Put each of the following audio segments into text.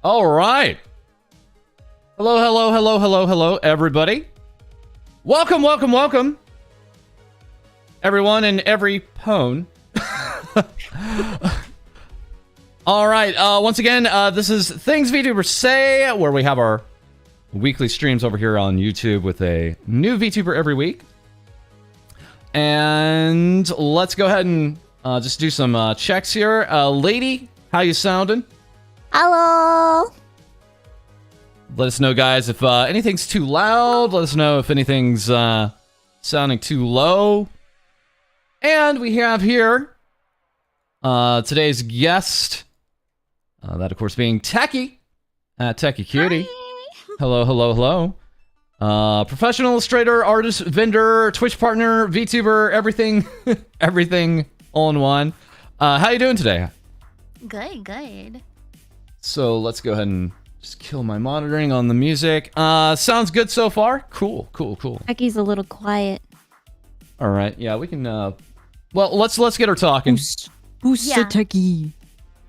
All right. Hello, hello, hello, hello, hello, everybody. Welcome, welcome, welcome. Everyone and every pwn. All right. Once again, this is Things Vtubers Say, where we have our weekly streams over here on YouTube with a new VTuber every week. And let's go ahead and just do some checks here. Lady, how you sounding? Hello. Let us know, guys, if anything's too loud. Let us know if anything's sounding too low. And we have here today's guest. That, of course, being Techy. Techy Cutie. Hi. Hello, hello, hello. Professional illustrator, artist, vendor, Twitch partner, VTuber, everything, everything all in one. How you doing today? Good, good. So let's go ahead and just kill my monitoring on the music. Sounds good so far. Cool, cool, cool. Becky's a little quiet. All right, yeah, we can. Well, let's get her talking. Who's Yeah. Techy?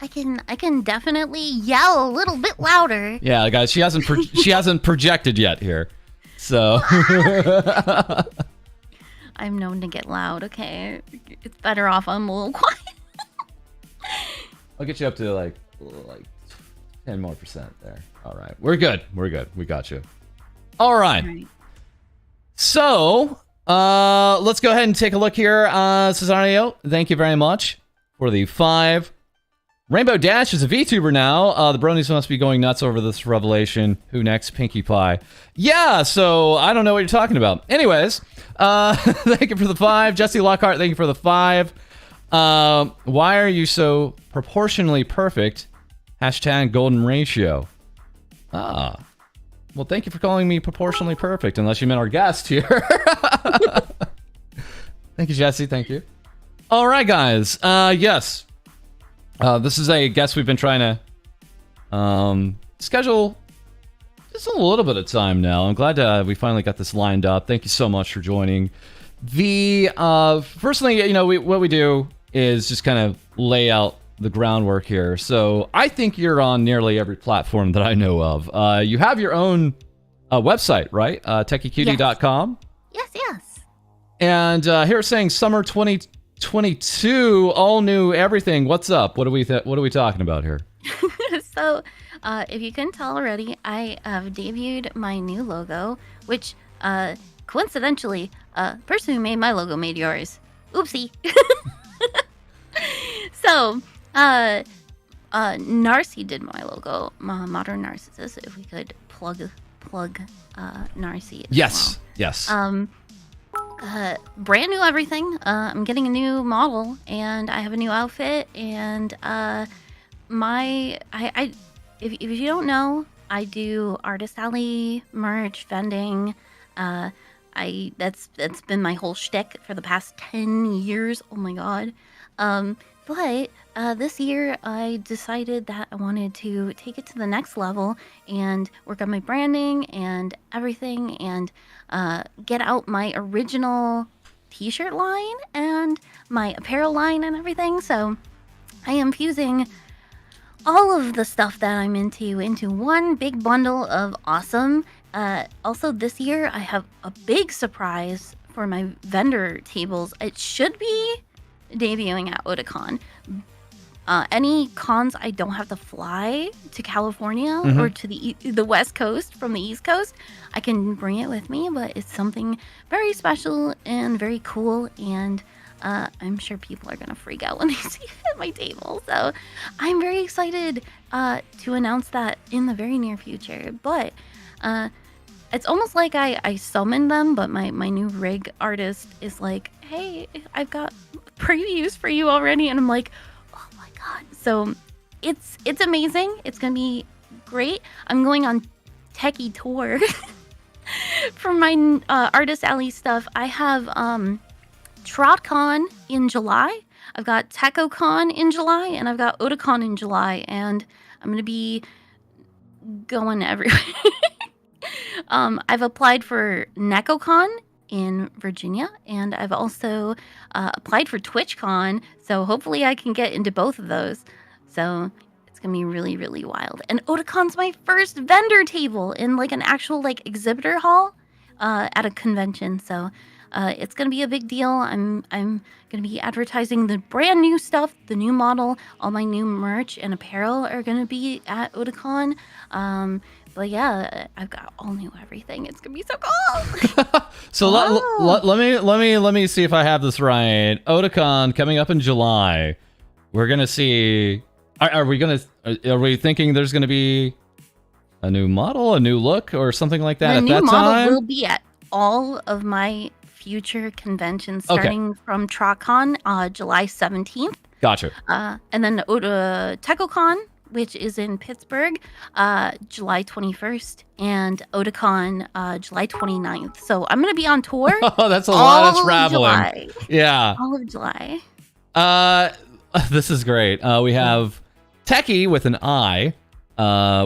I can definitely yell a little bit louder. Yeah, guys, she hasn't she hasn't projected yet here, so. I'm known to get loud. Okay, it's better off I'm a little quiet. I'll get you up to like 10% more there. All right, we're good. We're good. We got you. All right. So, let's go ahead and take a look here. Cesario, thank you very much for the 5. Rainbow Dash is a VTuber now. The bronies must be going nuts over this revelation. Who next? Pinkie Pie. Yeah, so I don't know what you're talking about. Anyways, thank you for the 5. Jesse Lockhart, thank you for the 5. Why are you so proportionally perfect? Hashtag golden ratio. Well, thank you for calling me proportionally perfect, unless you meant our guest here. Thank you, Jesse. Thank you. All right, guys. Yes. This is a guest we've been trying to schedule just a little bit of time now. I'm glad we finally got this lined up. Thank you so much for joining. The first thing, you know, what we do is just kind of lay out the groundwork here. So I think you're on nearly every platform that I know of. You have your own website, right? Techycutie.com. Yes, yes. And here it's saying summer 2022, all new everything. What's up? What are we talking about here? So, if you couldn't tell already, I have debuted my new logo, which, coincidentally, the person who made my logo made yours. Oopsie. So, Narcy did my logo, Modern Narcissist. If we could plug Narcy. Yes, yes. Brand new everything. I'm getting a new model, and I have a new outfit, and if you don't know, I do Artist Alley merch vending. That's been my whole shtick for the past 10 years. Oh my god. But this year I decided that I wanted to take it to the next level and work on my branding and everything, and get out my original t-shirt line and my apparel line and everything. So I am fusing all of the stuff that I'm into one big bundle of awesome. Also this year I have a big surprise for my vendor tables. It should be debuting at Otakon. Any cons I don't have to fly to California or to the West Coast from the East Coast, I can bring it with me, but it's something very special and very cool, and I'm sure people are going to freak out when they see it at my table. So I'm very excited to announce that in the very near future. But it's almost like I summoned them, but my new rig artist is like, hey, I've got previews for you already. And I'm like, oh my god. So it's amazing. It's going to be great. I'm going on Techy tour for my Artist Alley stuff. I have TrotCon in July. I've got TechoCon in July, and I've got Otakon in July, and I'm going to be going everywhere. I've applied for NecoCon in Virginia, and I've also applied for TwitchCon, so hopefully I can get into both of those. So gonna be really, really wild. And Otacon's my first vendor table in like an actual like exhibitor hall at a convention. So it's gonna be a big deal. I'm gonna be advertising the brand new stuff, the new model. All my new merch and apparel are gonna be at Otacon. But yeah, I've got all new everything. It's gonna be so cool. So let me see if I have this right. Otacon coming up in July. We're gonna see. Are we thinking there's gonna be a new model, a new look, or something like that the at new that model time? will be at all of my future conventions, starting from TrotCon, July 17th. Gotcha. And then TechCon, which is in Pittsburgh, July 21st, and Otakon, July 29th. So I'm going to be on tour. Oh, that's a lot of traveling. July. Yeah. All of July. This is great. We have Techy with an I,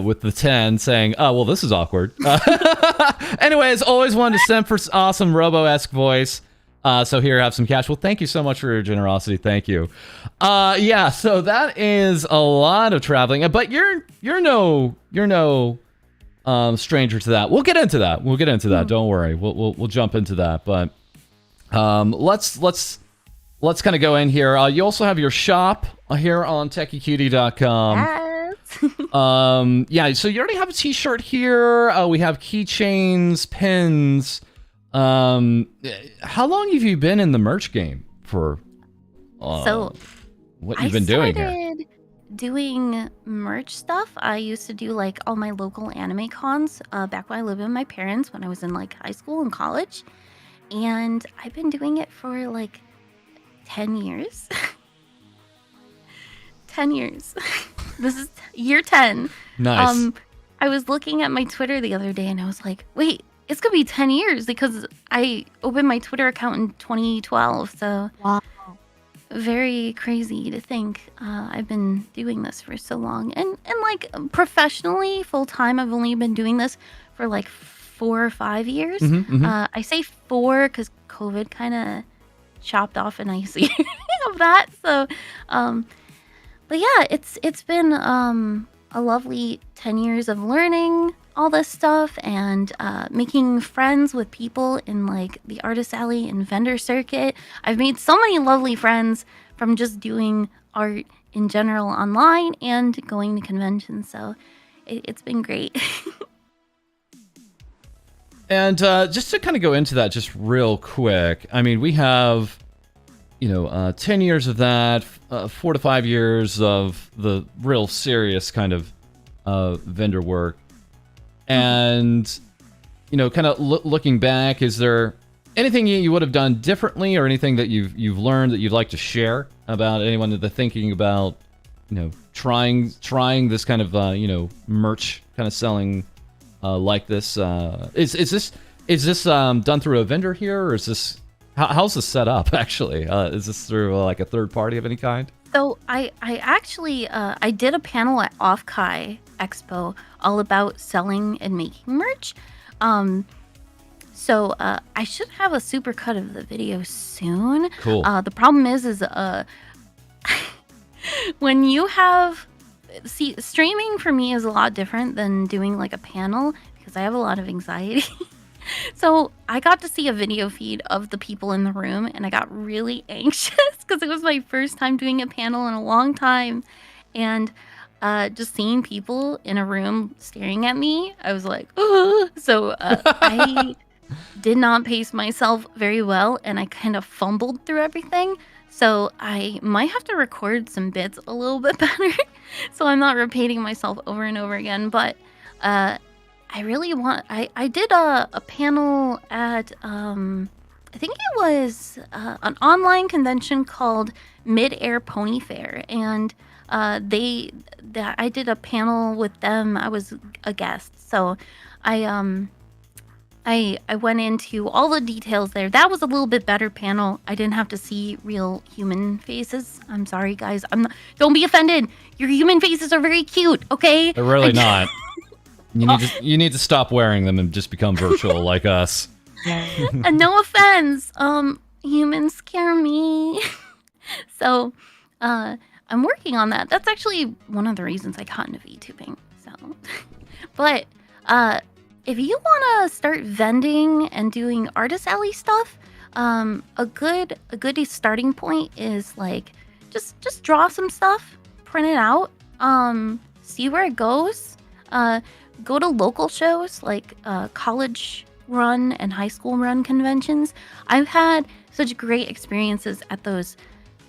with the 10 saying, oh, well, this is awkward. Anyways, always wanted to send for awesome Robo-esque voice. So here, have some cash. Well, thank you so much for your generosity. Thank you. Yeah, so that is a lot of traveling, but you're no stranger to that. We'll get into that. Don't worry. We'll jump into that. But let's kind of go in here. You also have your shop here on techycutie.com. Yes. Yeah, so you already have a t-shirt here. We have keychains, pins. How long have you been in the merch game for? So what you've been doing here? I started doing merch stuff. I used to do like all my local anime cons back when I lived with my parents when I was in like high school and college, and I've been doing it for like 10 years. 10 years. This is year 10. Nice. I was looking at my Twitter the other day and I was like, wait, it's gonna be 10 years because I opened my Twitter account in 2012. So Wow. very crazy to think I've been doing this for so long. And like professionally, full time, I've only been doing this for like 4 or 5 years. I say 4 because COVID kind of chopped off a nice year of that. So, but yeah, it's been a lovely 10 years of learning all this stuff and making friends with people in like the artist alley and vendor circuit. I've made so many lovely friends from just doing art in general online and going to conventions. So it's been great. And just to kind of go into that just real quick, I mean, we have, 10 years of that, 4 to 5 years of the real serious kind of vendor work. And, kind of looking back, is there anything you would have done differently or anything that you've learned that you'd like to share about anyone that thinking about, trying this kind of, merch kind of selling like this? Is this done through a vendor here, or is this how's this set up actually? Is this through like a third party of any kind? So I actually I did a panel at Off-Kai Expo all about selling and making merch. So I should have a super cut of the video soon. Cool. The problem is when you have streaming for me is a lot different than doing like a panel because I have a lot of anxiety. So I got to see a video feed of the people in the room and I got really anxious because it was my first time doing a panel in a long time. And just seeing people in a room staring at me, I was like, oh. So I did not pace myself very well and I kind of fumbled through everything. So I might have to record some bits a little bit better so I'm not repeating myself over and over again. But I really want... I did a panel at, I think it was an online convention called Mid-Air Pony Fair. And I did a panel with them. I was a guest. So I went into all the details there. That was a little bit better panel. I didn't have to see real human faces. I'm sorry, guys. Don't be offended. Your human faces are very cute, okay? They're really not. You need to stop wearing them and just become virtual like us. And no offense. Humans scare me. So, I'm working on that. That's actually one of the reasons I got into VTubing. So, but if you want to start vending and doing artist alley stuff, a good starting point is like just draw some stuff, print it out, see where it goes. Go to local shows like college run and high school run conventions. I've had such great experiences at those.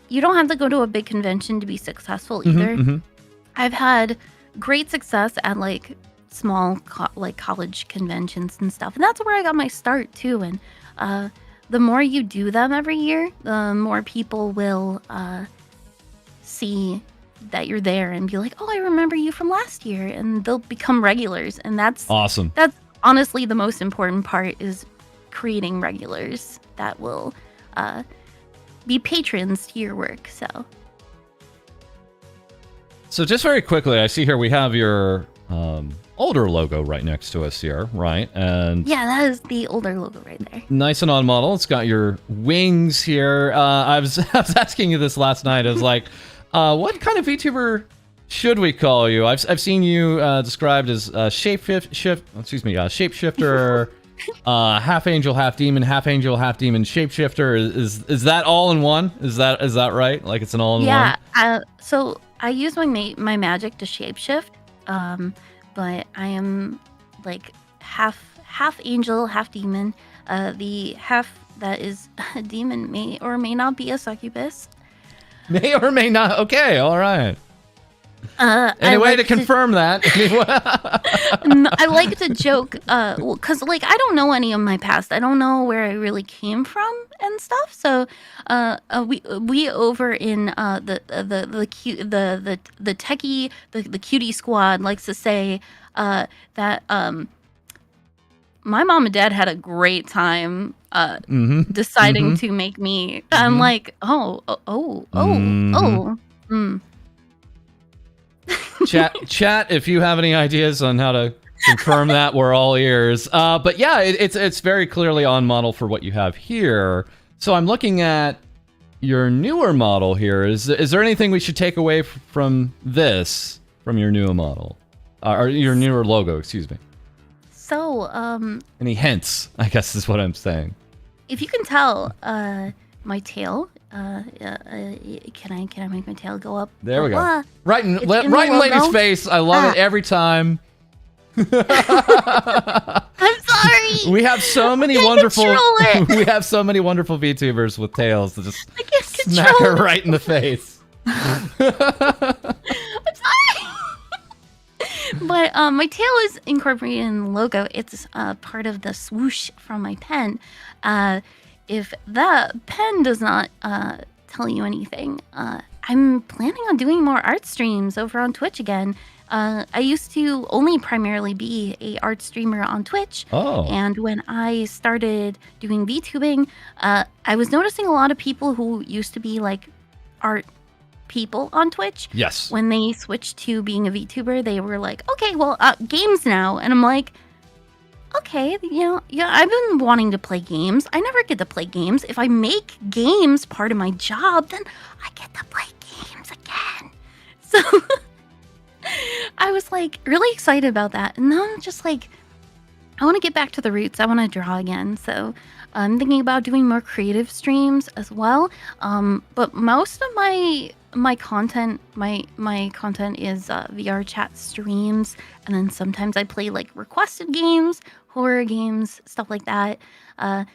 You don't have to go to a big convention to be successful either. I've had great success at like small like college conventions and stuff, and that's where I got my start too. And the more you do them every year, the more people will see that you're there and be like, oh, I remember you from last year, and they'll become regulars. And that's awesome. That's honestly the most important part, is creating regulars that will be patrons to your work. So just very quickly, I see here we have your older logo right next to us here, right? And yeah, that is the older logo right there. Nice and on model. It's got your wings here. I was asking you this last night. I was like, what kind of VTuber should we call you? I've seen you described as shapeshifter, half angel, half demon, shapeshifter. Is that all in one? Is that right? Like it's an all in one? Yeah. So I use my magic to shapeshift, but I am like half angel, half demon. The half that is a demon may or may not be a succubus. May or may not. Okay, all right. Any way to confirm that? I like to joke, because like I don't know any of my past. I don't know where I really came from and stuff. So, we over in the Techy, the cutie squad likes to say that my mom and dad had a great time deciding to make me. I'm like, Chat, if you have any ideas on how to confirm that, we're all ears. But yeah, it's very clearly on model for what you have here. So I'm looking at your newer model here. Is there anything we should take away from this, from your newer model? Or your newer logo, excuse me. So, any hints, I guess is what I'm saying. If you can tell, my tail, can I make my tail go up? There we go. Right in Lady's face. I love it every time. I'm sorry. We have so many wonderful VTubers with tails that just smack her right in the face. I'm sorry. But my tail is incorporated in the logo. It's part of the swoosh from my pen. If the pen does not tell you anything, I'm planning on doing more art streams over on Twitch again. I used to only primarily be a art streamer on Twitch. Oh. And when I started doing VTubing, I was noticing a lot of people who used to be like art people on Twitch. Yes. When they switched to being a VTuber, they were like, okay, well, games now. And I'm like, okay, yeah, I've been wanting to play games. I never get to play games. If I make games part of my job, then I get to play games again. So I was like really excited about that. And then I'm just like, I want to get back to the roots. I want to draw again. So I'm thinking about doing more creative streams as well. But most of my content is VR chat streams, and then sometimes I play like requested games, horror games, stuff like that. I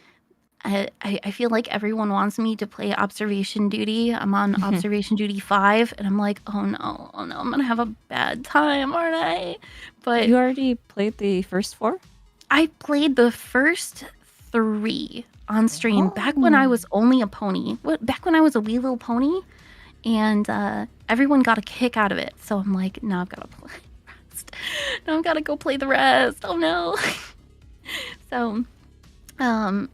feel like everyone wants me to play Observation Duty. I'm on Observation Duty 5, and I'm like, oh no, I'm gonna have a bad time, aren't I? But you already played the first 4? I played the first 3 on stream back when I was only a pony. Back when I was a wee little pony, and everyone got a kick out of it. So I'm like, now I've got to play the rest. Now I've got to go play the rest. Oh no. So, I'm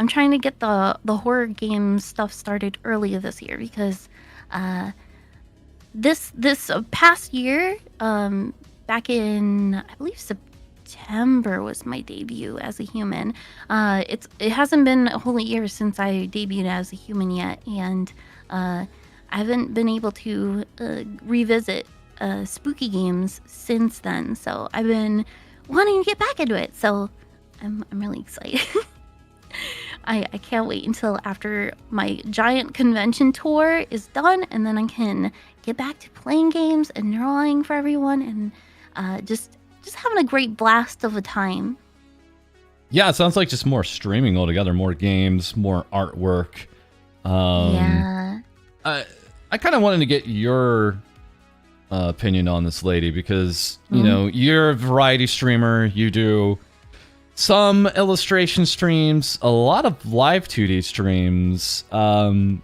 trying to get the horror game stuff started early this year because this past year, back in I believe September was my debut as a human. It hasn't been a whole year since I debuted as a human yet, and I haven't been able to revisit spooky games since then. So I've been wanting to get back into it. So I'm really excited. I can't wait until after my giant convention tour is done, and then I can get back to playing games and drawing for everyone, and just having a great blast of a time. Yeah, it sounds like just more streaming altogether, more games, more artwork. Yeah. I kind of wanted to get your opinion on this, lady, because you know you're a variety streamer. You do some illustration streams, a lot of live 2D streams. Some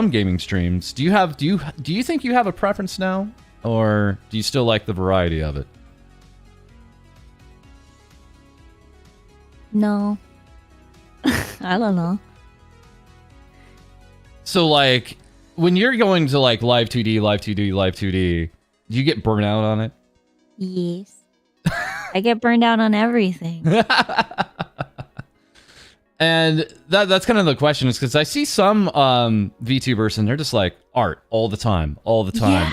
gaming streams. Do you think you have a preference now, or do you still like the variety of it? No. I don't know. So, like, when you're going to, like, live 2D, do you get burnt out on it? Yes. I get burned out on everything. And that's kind of the question, is because I see some VTubers, and they're just like, art all the time. It's so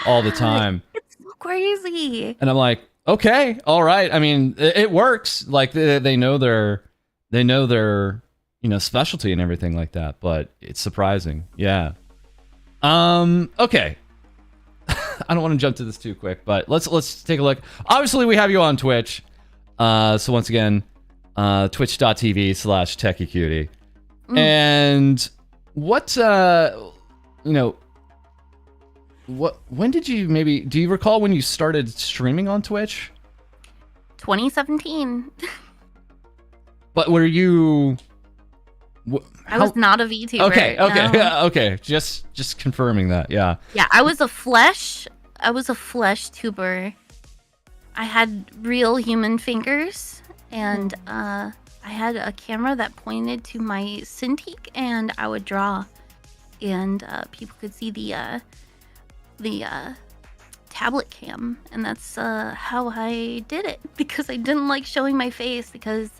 crazy. And I'm like, okay, all right. I mean, it works. Like, they know their specialty and everything like that, but it's surprising. Yeah. Okay. I don't want to jump to this too quick, but let's take a look. Obviously, we have you on Twitch. So once again, twitch.tv/techycutie. And what when did you do you recall when you started streaming on Twitch? 2017. But were you I was not a VTuber. Okay, no. yeah, okay. Just confirming that, yeah. Yeah, I was a flesh tuber. I had real human fingers, and I had a camera that pointed to my Cintiq, and I would draw, and people could see the tablet cam, and that's how I did it, because I didn't like showing my face, because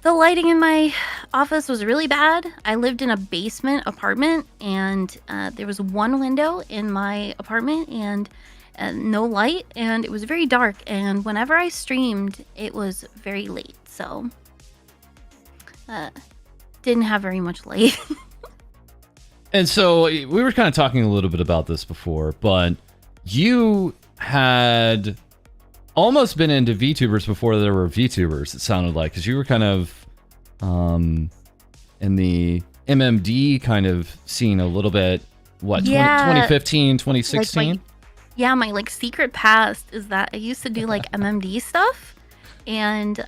the lighting in my office was really bad. I lived in a basement apartment, and there was one window in my apartment, and no light, and it was very dark, and whenever I streamed, it was very late, so didn't have very much light. And so we were kind of talking a little bit about this before, but you had almost been into VTubers before there were VTubers, it sounded like, because you were kind of in the MMD kind of scene a little bit, 2015, 2016? My secret past is that I used to do MMD stuff, and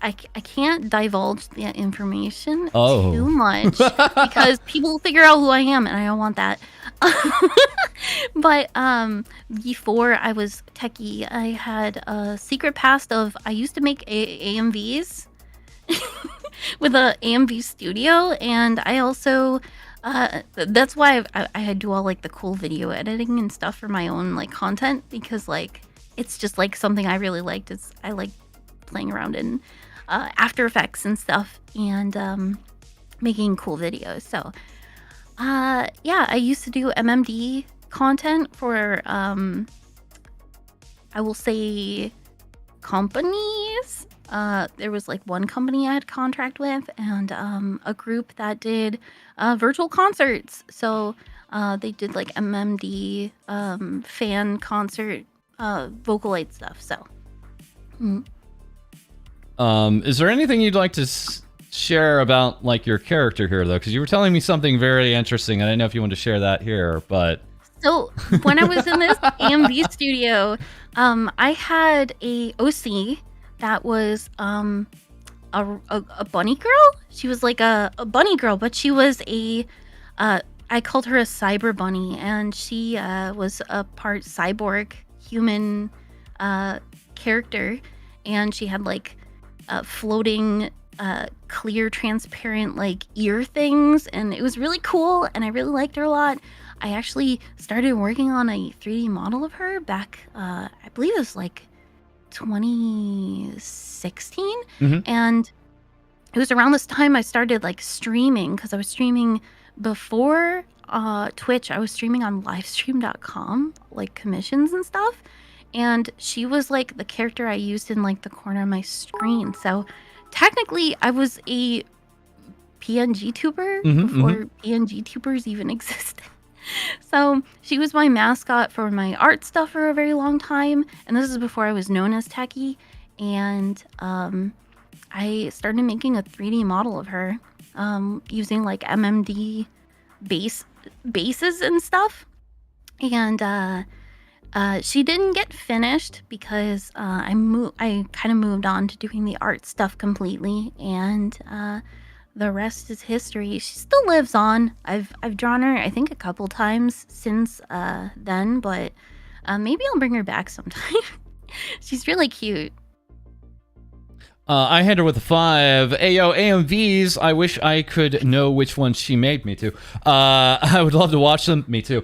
I can't divulge the information too much because people will figure out who I am, and I don't want that. But before I was Techy, I had a secret past of I used to make AMVs with a AMV studio, and I also that's why I do all the cool video editing and stuff for my own content, because it's just something I really liked. I like playing around in After Effects and stuff, and making cool videos. So I used to do MMD content for I will say companies. There was one company I had contract with, and a group that did virtual concerts. So they did MMD fan concert Vocaloid stuff. So is there anything you'd like to share about your character here, though? Because you were telling me something very interesting. I didn't know if you wanted to share that here, but so when I was in this AMV studio, I had a OC that was a bunny girl. She was a bunny girl, but she was I called her a cyber bunny, and she was a part cyborg human character, and she had floating clear transparent ear things, and it was really cool, and I really liked her a lot. I actually started working on a 3D model of her back I believe it was 2016, and it was around this time I started streaming, because I was streaming before Twitch, I was streaming on livestream.com, like commissions and stuff. And she was like the character I used in like the corner of my screen. So technically, I was a PNG tuber before PNG tubers even existed. So she was my mascot for my art stuff for a very long time. And this is before I was known as Techy. And I started making a 3D model of her using like MMD bases and stuff. And she didn't get finished because I kind of moved on to doing the art stuff completely. And the rest is history. She still lives on. I've drawn her, I think, a couple times since then, but maybe I'll bring her back sometime. She's really cute. I hit her with a 5. Ayo, AMVs. I wish I could know which one she made me to. I would love to watch them. Me too.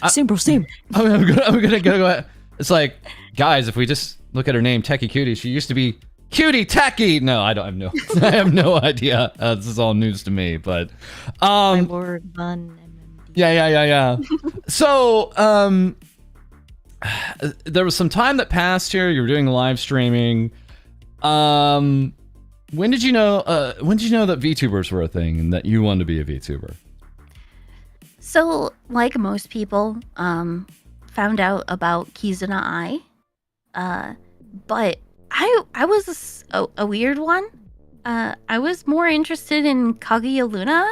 Same, bro, same. I'm gonna go ahead. It's like, guys, if we just look at her name, Techy Cutie, she used to be Cutie Techy. No, I have no idea. This is all news to me, but My Lord Von MMD. yeah. So there was some time that passed here. You were doing live streaming. When did you know that Vtubers were a thing and that you wanted to be a Vtuber? So, like most people, found out about Kizuna Eye, but I was a weird one. I was more interested in Kaguya Luna.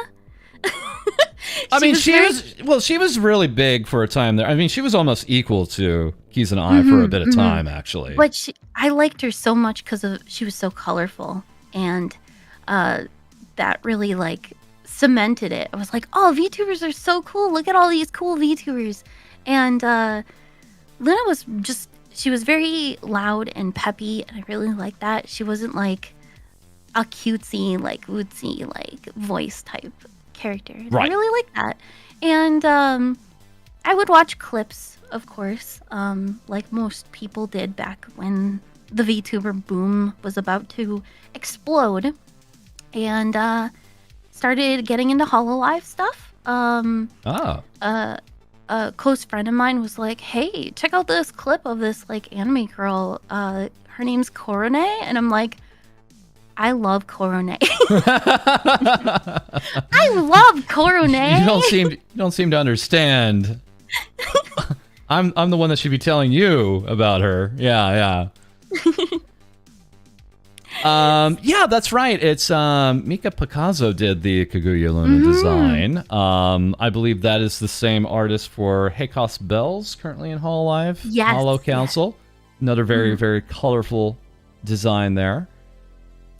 She was really big for a time there. I mean, she was almost equal to Kizuna Eye for a bit of time, actually. But I liked her so much because she was so colorful, and that really like cemented it. I was like, oh, VTubers are so cool. Look at all these cool VTubers. And Luna was she was very loud and peppy, and I really liked that. She wasn't like a cutesy, like wootsy, like voice type character. Right. I really liked that. And I would watch clips, of course, like most people did back when the VTuber boom was about to explode. And started getting into HoloLive stuff. A close friend of mine was like, hey, check out this clip of this like anime girl. Her name's Korone. And I'm like, I love Korone. I love Korone. You don't seem to understand. I'm the one that should be telling you about her. Yeah. Yeah, that's right. It's Mika Picasso did the Kaguya Luna design. I believe that is the same artist for Heikos Bells, currently in HoloLive. Yes. Holo Council. Yes. Another very, very colorful design there.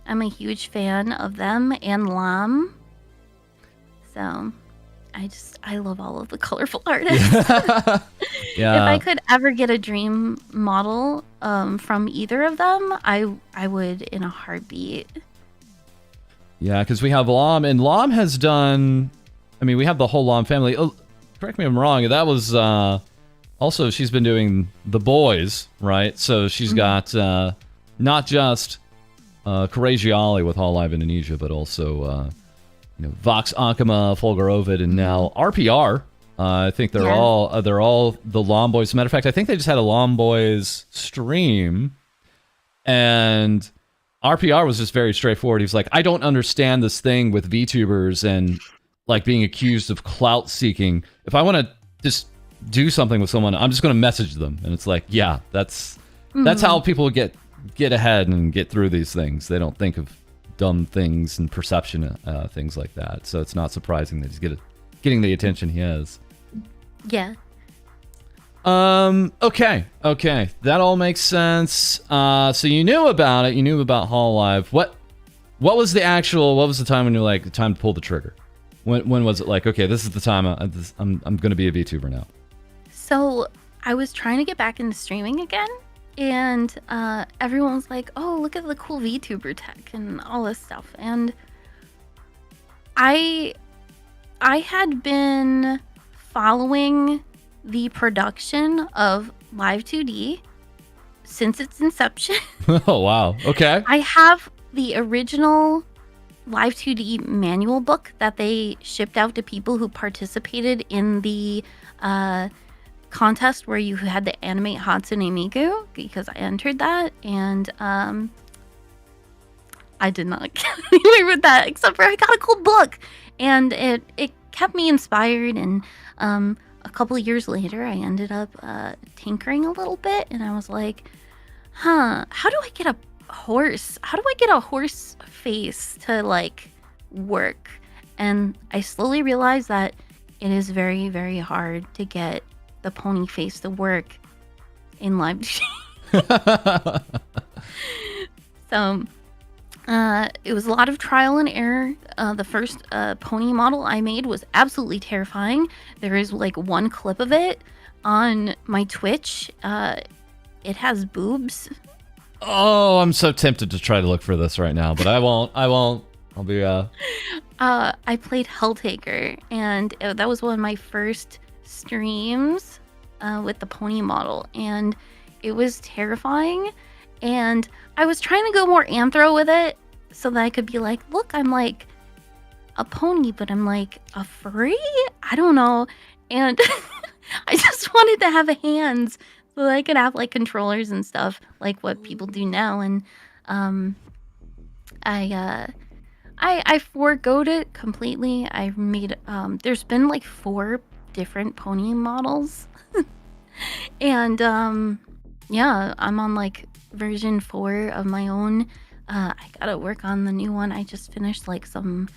I'm a huge fan of them and Lam. So I love all of the colorful artists. Yeah. If I could ever get a dream model from either of them, I would in a heartbeat. Yeah, because we have Lam, and Lam has done. I mean, we have the whole Lam family. Oh, correct me if I'm wrong. That was also she's been doing The Boys, right? So she's got not just Coragiali with HoloLive Indonesia, but also Vox Ankama, Folger Ovid, and now RPR. I think they're all the Lom Boys. As a matter of fact, I think they just had a Lom Boys stream, and RPR was just very straightforward. He was like, I don't understand this thing with VTubers and like being accused of clout seeking. If I want to just do something with someone, I'm just going to message them. And it's like, yeah, that's how people get ahead and get through these things. They don't think of dumb things and perception, things like that. So it's not surprising that he's getting the attention he has. Yeah. Okay. That all makes sense. So you knew about it. You knew about HoloLive. What was the time when you're like, time to pull the trigger? When was it like, okay, this is the time I'm going to be a VTuber now? So I was trying to get back into streaming again, and everyone was like, oh, look at the cool VTuber tech and all this stuff. And I had been following the production of Live 2D since its inception. Oh, wow. Okay. I have the original Live 2D manual book that they shipped out to people who participated in the contest where you had to animate Hatsune Miku, because I entered that, and I did not get anywhere with that, except for I got a cool book, and it kept me inspired, and a couple of years later, I ended up tinkering a little bit, and I was like, how do I get a horse? How do I get a horse face to, like, work? And I slowly realized that it is very, very hard to get the pony face to work in live. So it was a lot of trial and error. The first pony model I made was absolutely terrifying. There is like one clip of it on my Twitch. It has boobs. Oh, I'm so tempted to try to look for this right now, but I won't. I'll be I played Helltaker, and that was one of my first streams with the pony model, and it was terrifying. And I was trying to go more anthro with it so that I could be like, look, I'm like a pony, but I'm like a furry? I don't know. And I just wanted to have hands so that I could have like controllers and stuff like what people do now. And I forgoed it completely. I made there's been like 4 different pony models. And yeah, I'm on like version 4 of my own. I gotta work on the new one. I just finished like some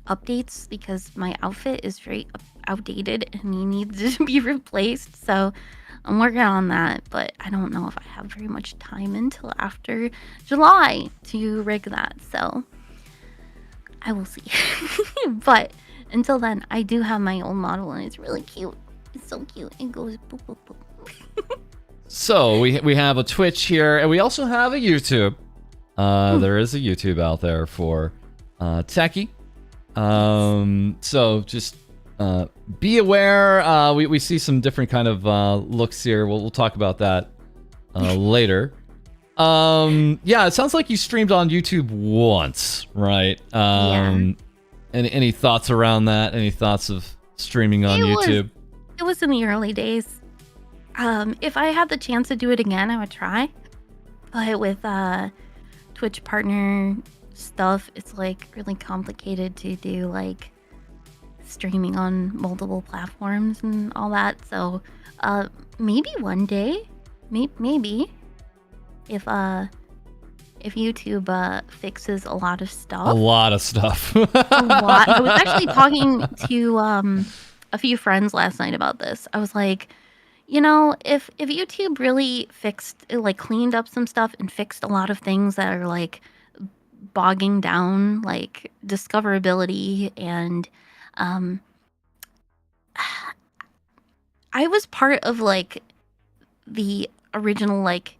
updates because my outfit is very outdated and he needs to be replaced. So I'm working on that, but I don't know if I have very much time until after July to rig that. So I will see. But until then, I do have my old model and it's really cute. It's so cute. It goes boop, boop, boop. So we have a Twitch here, and we also have a YouTube. There is a YouTube out there for Techy. So just be aware. We see some different kind of looks here. We'll talk about that later. Yeah, it sounds like you streamed on YouTube once, right? Yeah. Any thoughts around that? Any thoughts of streaming on YouTube? It was in the early days. If I had the chance to do it again, I would try. But with Twitch partner stuff, it's like really complicated to do like streaming on multiple platforms and all that. So maybe one day, maybe if YouTube fixes a lot of stuff. A lot of stuff. A lot. I was actually talking to a few friends last night about this. I was like, you know, if YouTube really cleaned up some stuff and fixed a lot of things that are like bogging down like discoverability, and I was part of like the original like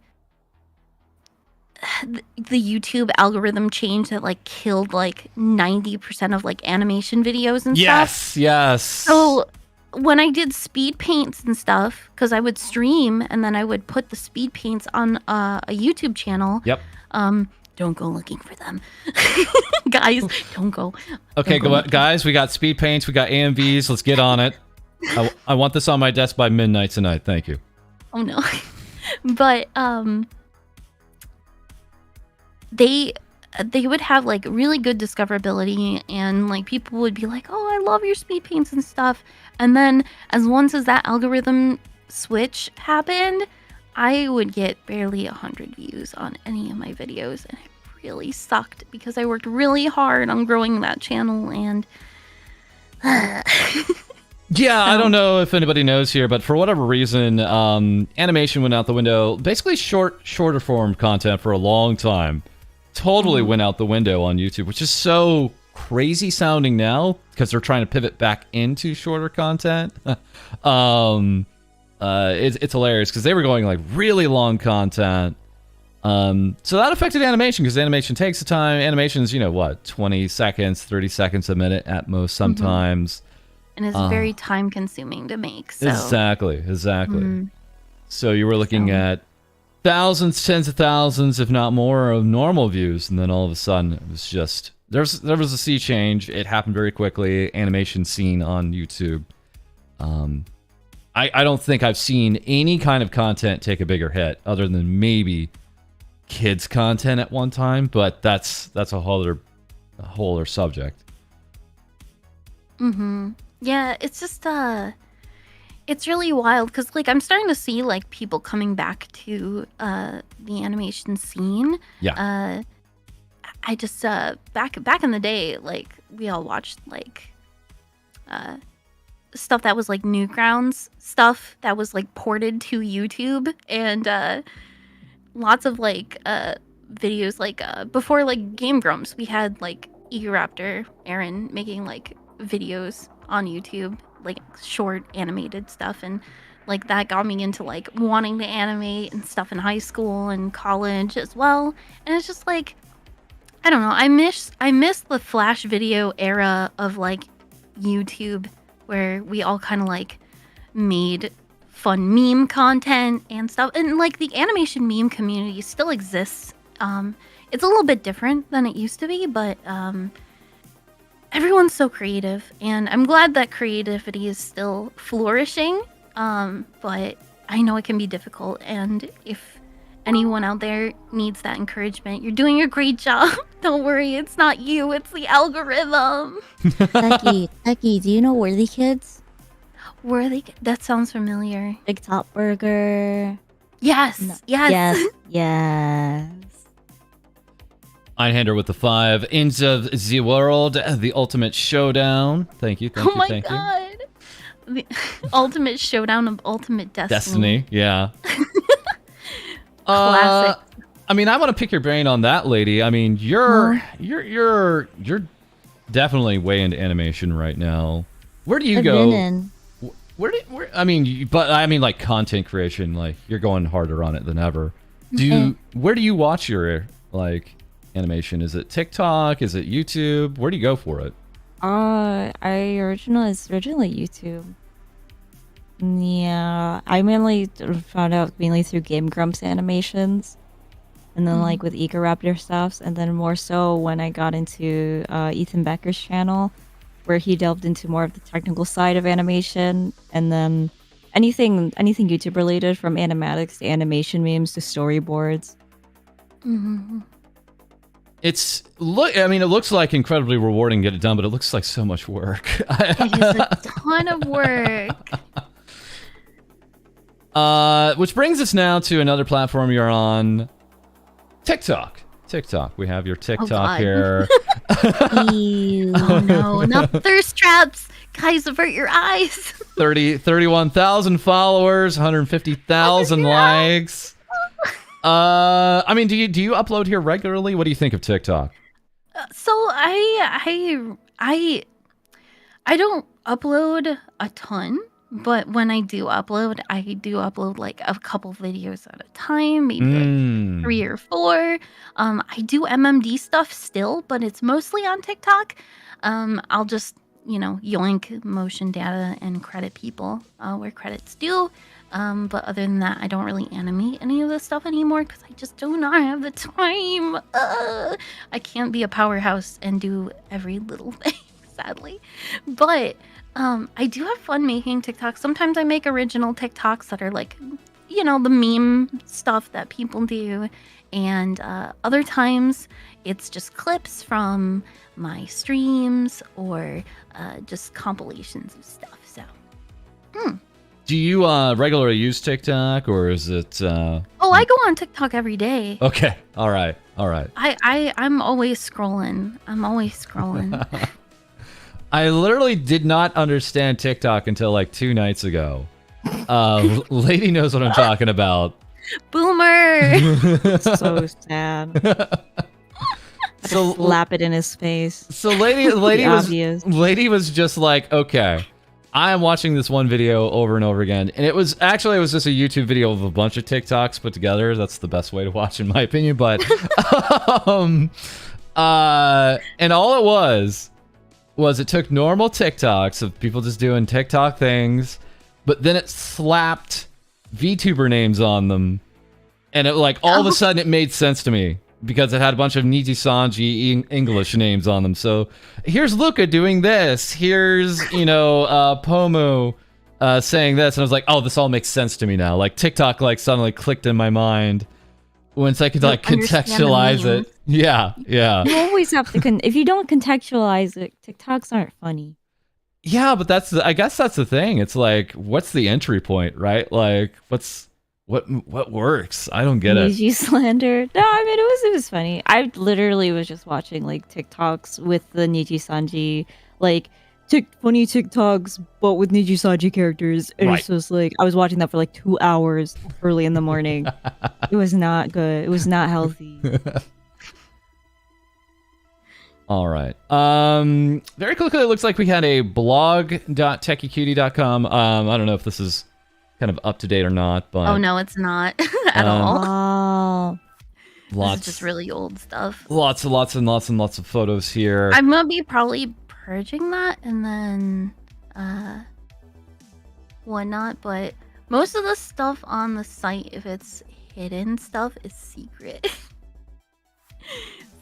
the YouTube algorithm change that like killed like 90% of like animation videos and stuff. Yes. So when I did speed paints and stuff, because I would stream and then I would put the speed paints on a YouTube channel. Yep. Don't go looking for them. Guys, don't go. Okay, don't go guys, we got speed paints, we got AMVs. Let's get on it. I want this on my desk by midnight tonight. Thank you. Oh no. But they would have like really good discoverability, and like people would be like, oh, I love your speed paints and stuff. And then once as that algorithm switch happened, I would get barely 100 views on any of my videos, and it really sucked because I worked really hard on growing that channel. And yeah, I don't know if anybody knows here, but for whatever reason, animation went out the window. Basically, shorter form content for a long time totally went out the window on YouTube, which is so crazy sounding now because they're trying to pivot back into shorter content. It's hilarious because they were going like really long content. So that affected animation because animation takes the time. Animation's, 20 seconds, 30 seconds a minute at most sometimes. And it's very time consuming to make. So. Exactly. So you were looking at thousands, tens of thousands, if not more, of normal views, and then all of a sudden it was just there was a sea change. It happened very quickly. Animation scene on YouTube. I don't think I've seen any kind of content take a bigger hit other than maybe kids content at one time, but that's a whole other subject. Yeah, it's just it's really wild because like I'm starting to see like people coming back to the animation scene. Yeah. I just back in the day, like we all watched like stuff that was like Newgrounds stuff that was like ported to YouTube, and lots of like videos like before like Game Grumps, we had like Egoraptor Aaron making like videos on YouTube, like short animated stuff, and like that got me into like wanting to animate and stuff in high school and college as well. And it's just like I don't know, I miss the Flash video era of like YouTube where we all kind of like made fun meme content and stuff, and like the animation meme community still exists. It's a little bit different than it used to be, but everyone's so creative, and I'm glad that creativity is still flourishing. But I know it can be difficult, and if anyone out there needs that encouragement, you're doing a great job. Don't worry, it's not you, it's the algorithm. Techy, do you know Worthy Kids? Worthy? That sounds familiar. Big Top Burger. Yes, No. yes. Yes. Einhander with the 5. Into the World, the Ultimate Showdown. Thank you, thank Oh you, my thank you. god. The ultimate showdown of ultimate destiny. Yeah. Classic. I mean, I want to pick your brain on that, lady. I mean, you're definitely way into animation right now. Where do you I've go? been in. Where I mean, but I mean like content creation, like you're going harder on it than ever. Where do you watch your like animation? Is it TikTok? Is it YouTube? Where do you go for it? It's originally YouTube. Yeah, I mainly found out mainly through Game Grumps animations, and then like with Egoraptor stuffs, and then more so when I got into Ethan Becker's channel, where he delved into more of the technical side of animation, and then anything YouTube related, from animatics to animation memes to storyboards. I mean, it looks like incredibly rewarding to get it done, but it looks like so much work. It is a ton of work. Which brings us now to another platform you're on, TikTok. We have your TikTok here. Oh no, not thirst traps. Guys, avert your eyes. 31,000 followers, 150,000 likes. I mean, do you upload here regularly? What do you think of TikTok? So I don't upload a ton, but when I do upload like a couple videos at a time, maybe like 3 or 4. I do MMD stuff still, but it's mostly on TikTok. I'll just, yoink motion data and credit people where credit's due. But other than that, I don't really animate any of this stuff anymore because I just do not have the time. I can't be a powerhouse and do every little thing, sadly. But I do have fun making TikToks. Sometimes I make original TikToks that are like, the meme stuff that people do. And other times it's just clips from my streams or just compilations of stuff. So, Do you regularly use TikTok, or is it... Oh, I go on TikTok every day. Okay, all right. I'm always scrolling. I literally did not understand TikTok until like 2 nights ago. Lady knows what I'm talking about. Boomer! So sad. So slap it in his face. So lady was just like, okay, I am watching this one video over and over again, and it was just a YouTube video of a bunch of TikToks put together. That's the best way to watch, in my opinion. But and all it was it took normal TikToks of people just doing TikTok things, but then it slapped VTuber names on them And it like all of a sudden it made sense to me because it had a bunch of Niji Sanji English names on them. So here's Luca doing this. Here's, Pomu saying this. And I was like, oh, this all makes sense to me now. Like TikTok like suddenly clicked in my mind once I could like contextualize it. Yeah. You always have to, if you don't contextualize it, TikToks aren't funny. Yeah, but I guess that's the thing. It's like, what's the entry point, right? Like, what works? I don't get it. Niji slander. No, I mean it was funny. I literally was just watching like TikToks with the Niji Sanji, like funny TikToks, but with Niji Sanji characters. And it's just like I was watching that for like 2 hours early in the morning. It was not good. It was not healthy. All right. Very quickly, it looks like we had a blog.techycutie.com. I don't know if this is kind of up to date or not, but oh no, it's not at all. Lots, this is just really old stuff. Lots and lots of photos here. I'm gonna be probably purging that and then whatnot, but most of the stuff on the site, if it's hidden stuff, is secret.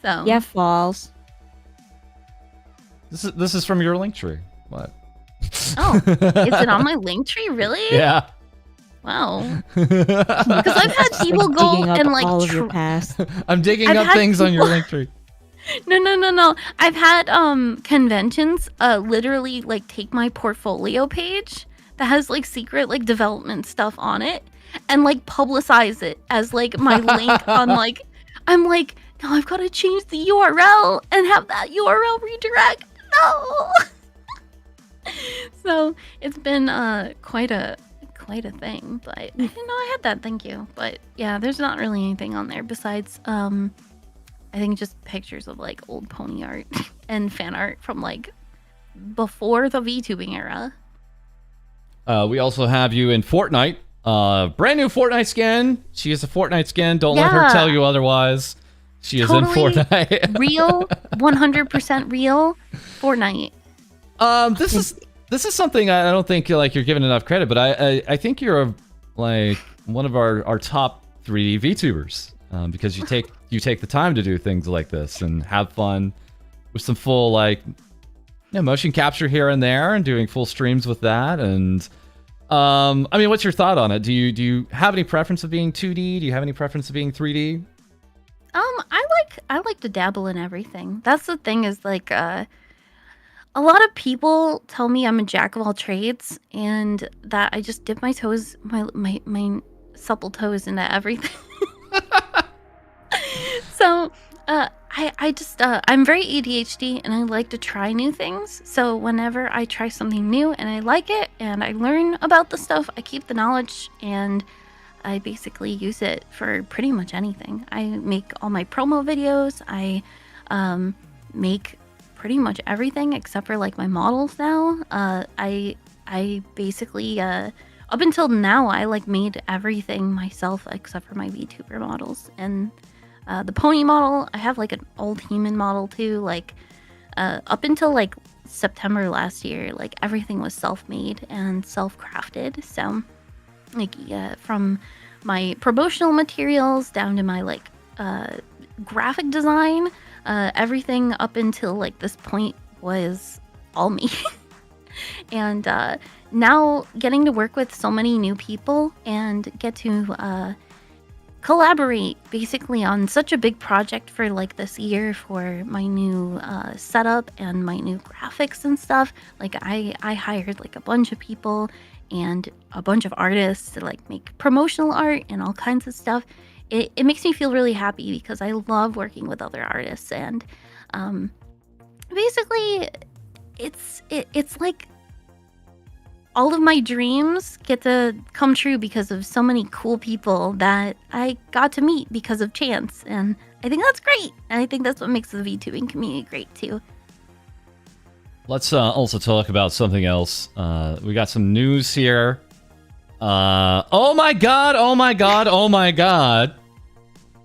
So yeah, false. This is from your link tree. What? Oh, is it on my link tree? Really? Yeah. Wow. Because I've had people go and like all of your past. I'm digging up things on your link tree. No. I've had conventions literally like take my portfolio page that has like secret like development stuff on it and like publicize it as like my link on like I'm like, now I've got to change the URL and have that URL redirect. No. So it's been quite a thing, but I didn't know I had that. Thank you. But yeah, there's not really anything on there besides I think just pictures of like old pony art and fan art from like before the VTubing era. We also have you in Fortnite. Brand new Fortnite skin. She is a Fortnite skin. Don't let her tell you otherwise. She is totally in Fortnite. Real, 100% real Fortnite. This is something I don't think you're giving enough credit, but I think you're like one of our top 3D VTubers because you take the time to do things like this and have fun with some full motion capture here and there and doing full streams with that. And I mean, what's your thought on it? Do you have any preference of being 2D? Do you have any preference of being 3D? I like to dabble in everything. That's the thing is like a lot of people tell me I'm a jack of all trades and that I just dip my toes, my supple toes into everything. So I just I'm very ADHD and I like to try new things. So whenever I try something new and I like it and I learn about the stuff, I keep the knowledge and I basically use it for pretty much anything. I make all my promo videos. I make pretty much everything except for like my models now. I basically up until now I like made everything myself except for my VTuber models and the pony model. I have like an old human model too. Like up until like September last year, like everything was self-made and self-crafted. So like from my promotional materials down to my like graphic design, everything up until like this point was all me. And now getting to work with so many new people and get to collaborate basically on such a big project for like this year for my new setup and my new graphics and stuff. Like I hired like a bunch of people and a bunch of artists to like make promotional art and all kinds of stuff. It makes me feel really happy because I love working with other artists and basically it's like all of my dreams get to come true because of so many cool people that I got to meet because of chance. And I think that's great. And I think that's what makes the VTubing community great too. Let's also talk about something else. We got some news here. Oh my god!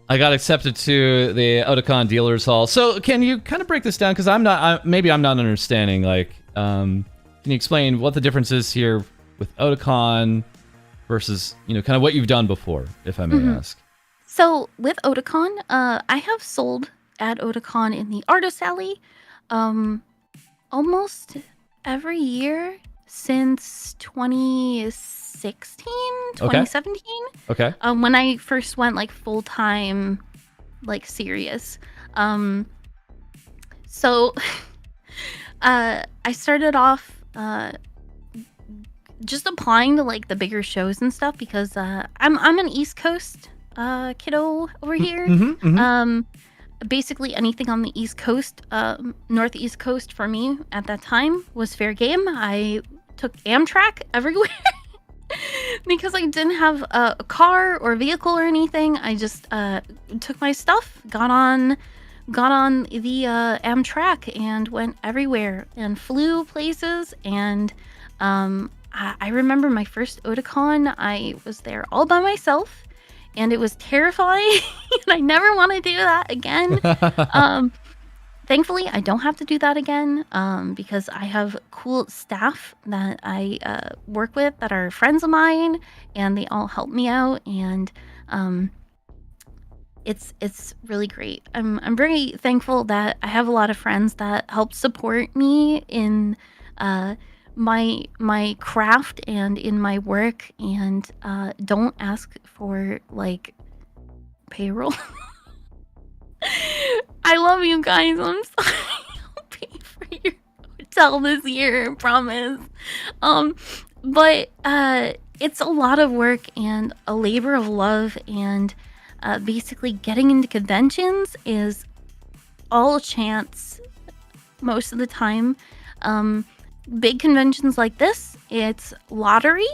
I got accepted to the Otakon Dealers Hall. So can you kind of break this down? Because maybe I'm not understanding. Like, can you explain what the difference is here with Otakon versus, kind of what you've done before, if I may ask? So with Otakon, I have sold at Otakon in the Artist Alley, almost every year since 2016, Okay. 2017. Okay. When I first went like full time, like serious. So I started off just applying to like the bigger shows and stuff because I'm an East Coast kiddo over here. Basically anything on the East Coast, Northeast Coast for me at that time was fair game. I took Amtrak everywhere because I didn't have a car or vehicle or anything. I just took my stuff, got on the Amtrak and went everywhere and flew places. And I remember my first Otakon. I was there all by myself. And it was terrifying, and I never want to do that again. Thankfully, I don't have to do that again because I have cool staff that I work with that are friends of mine, and they all help me out, and it's really great. I'm very thankful that I have a lot of friends that help support me in my craft and in my work, and don't ask for like payroll. I love you guys. I'm sorry. I'll pay for your hotel this year, I promise. But it's a lot of work and a labor of love, and basically getting into conventions is all chance most of the time. Big conventions like this, it's lottery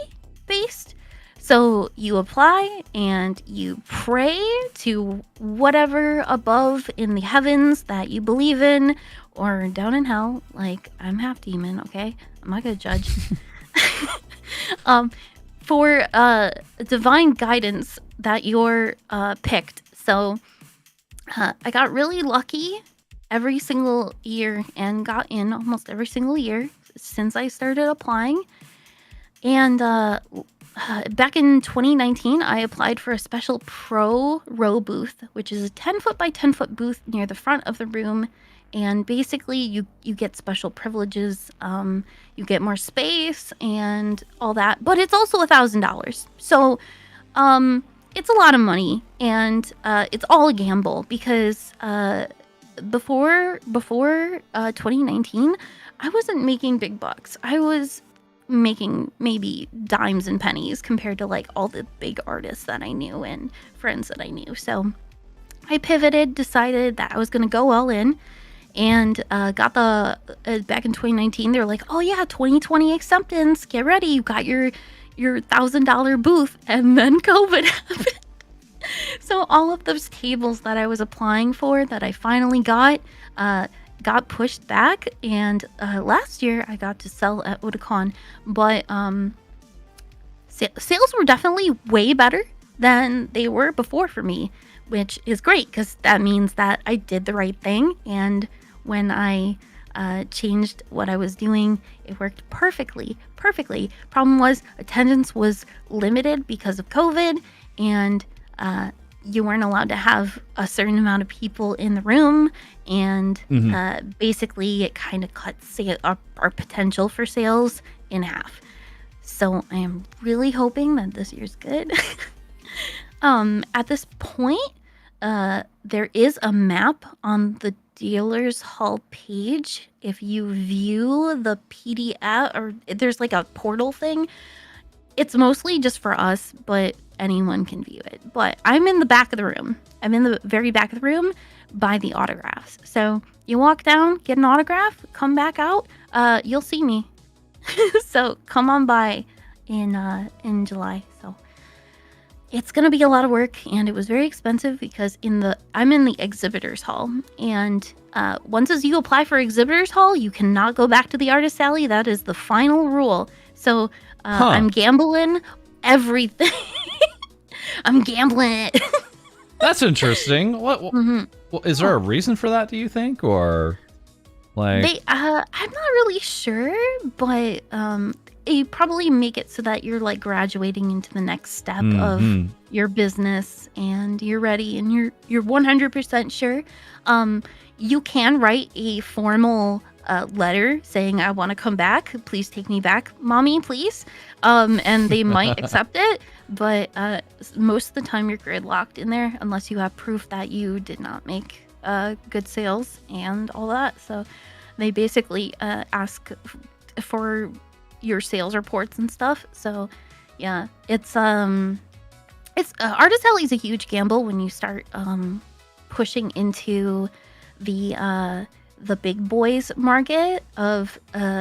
based. So you apply and you pray to whatever above in the heavens that you believe in, or down in hell. Like, I'm half demon, okay? I'm not gonna judge. For divine guidance that you're picked. So I got really lucky every single year and got in almost every single year since I started applying. And back in 2019, I applied for a special pro row booth, which is a 10-foot by 10-foot booth near the front of the room. And basically, you get special privileges. You get more space and all that. But it's also $1,000. So it's a lot of money. And it's all a gamble because before 2019, I wasn't making big bucks. I was making maybe dimes and pennies compared to like all the big artists that I knew and friends that I knew. So I pivoted, decided that I was going to go all in, and got the back in 2019. They were like, "Oh yeah, 2020 acceptance. Get ready. You got your $1,000 booth." And then COVID happened. So all of those tables that I was applying for that I finally got pushed back, and last year I got to sell at Otakon, but sales were definitely way better than they were before for me, which is great because that means that I did the right thing. And when I changed what I was doing, it worked perfectly. Problem was attendance was limited because of COVID, and you weren't allowed to have a certain amount of people in the room, and basically it kind of cut our potential for sales in half. So I am really hoping that this year's good. At this point, there is a map on the Dealers Hall page. If you view the PDF, or there's like a portal thing, it's mostly just for us, but anyone can view it. But I'm in the back of the room. I'm in the very back of the room by the autographs. So you walk down, get an autograph, come back out, you'll see me. So come on by in July. So it's gonna be a lot of work, and it was very expensive because I'm in the exhibitors hall, and once as you apply for exhibitors hall, you cannot go back to the artist alley. That is the final rule. So I'm gambling everything. I'm gambling it. That's interesting. What is there a reason for that, do you think? Or Like, I'm not really sure, but you probably make it so that you're like graduating into the next step of your business, and you're ready, and you're 100% sure. You can write a formal letter saying, "I want to come back. Please take me back, mommy, please." And they might accept it, but most of the time you're gridlocked in there unless you have proof that you did not make good sales and all that. So they basically ask for your sales reports and stuff. So yeah, it's Artist Alley is a huge gamble when you start pushing into the big boys market of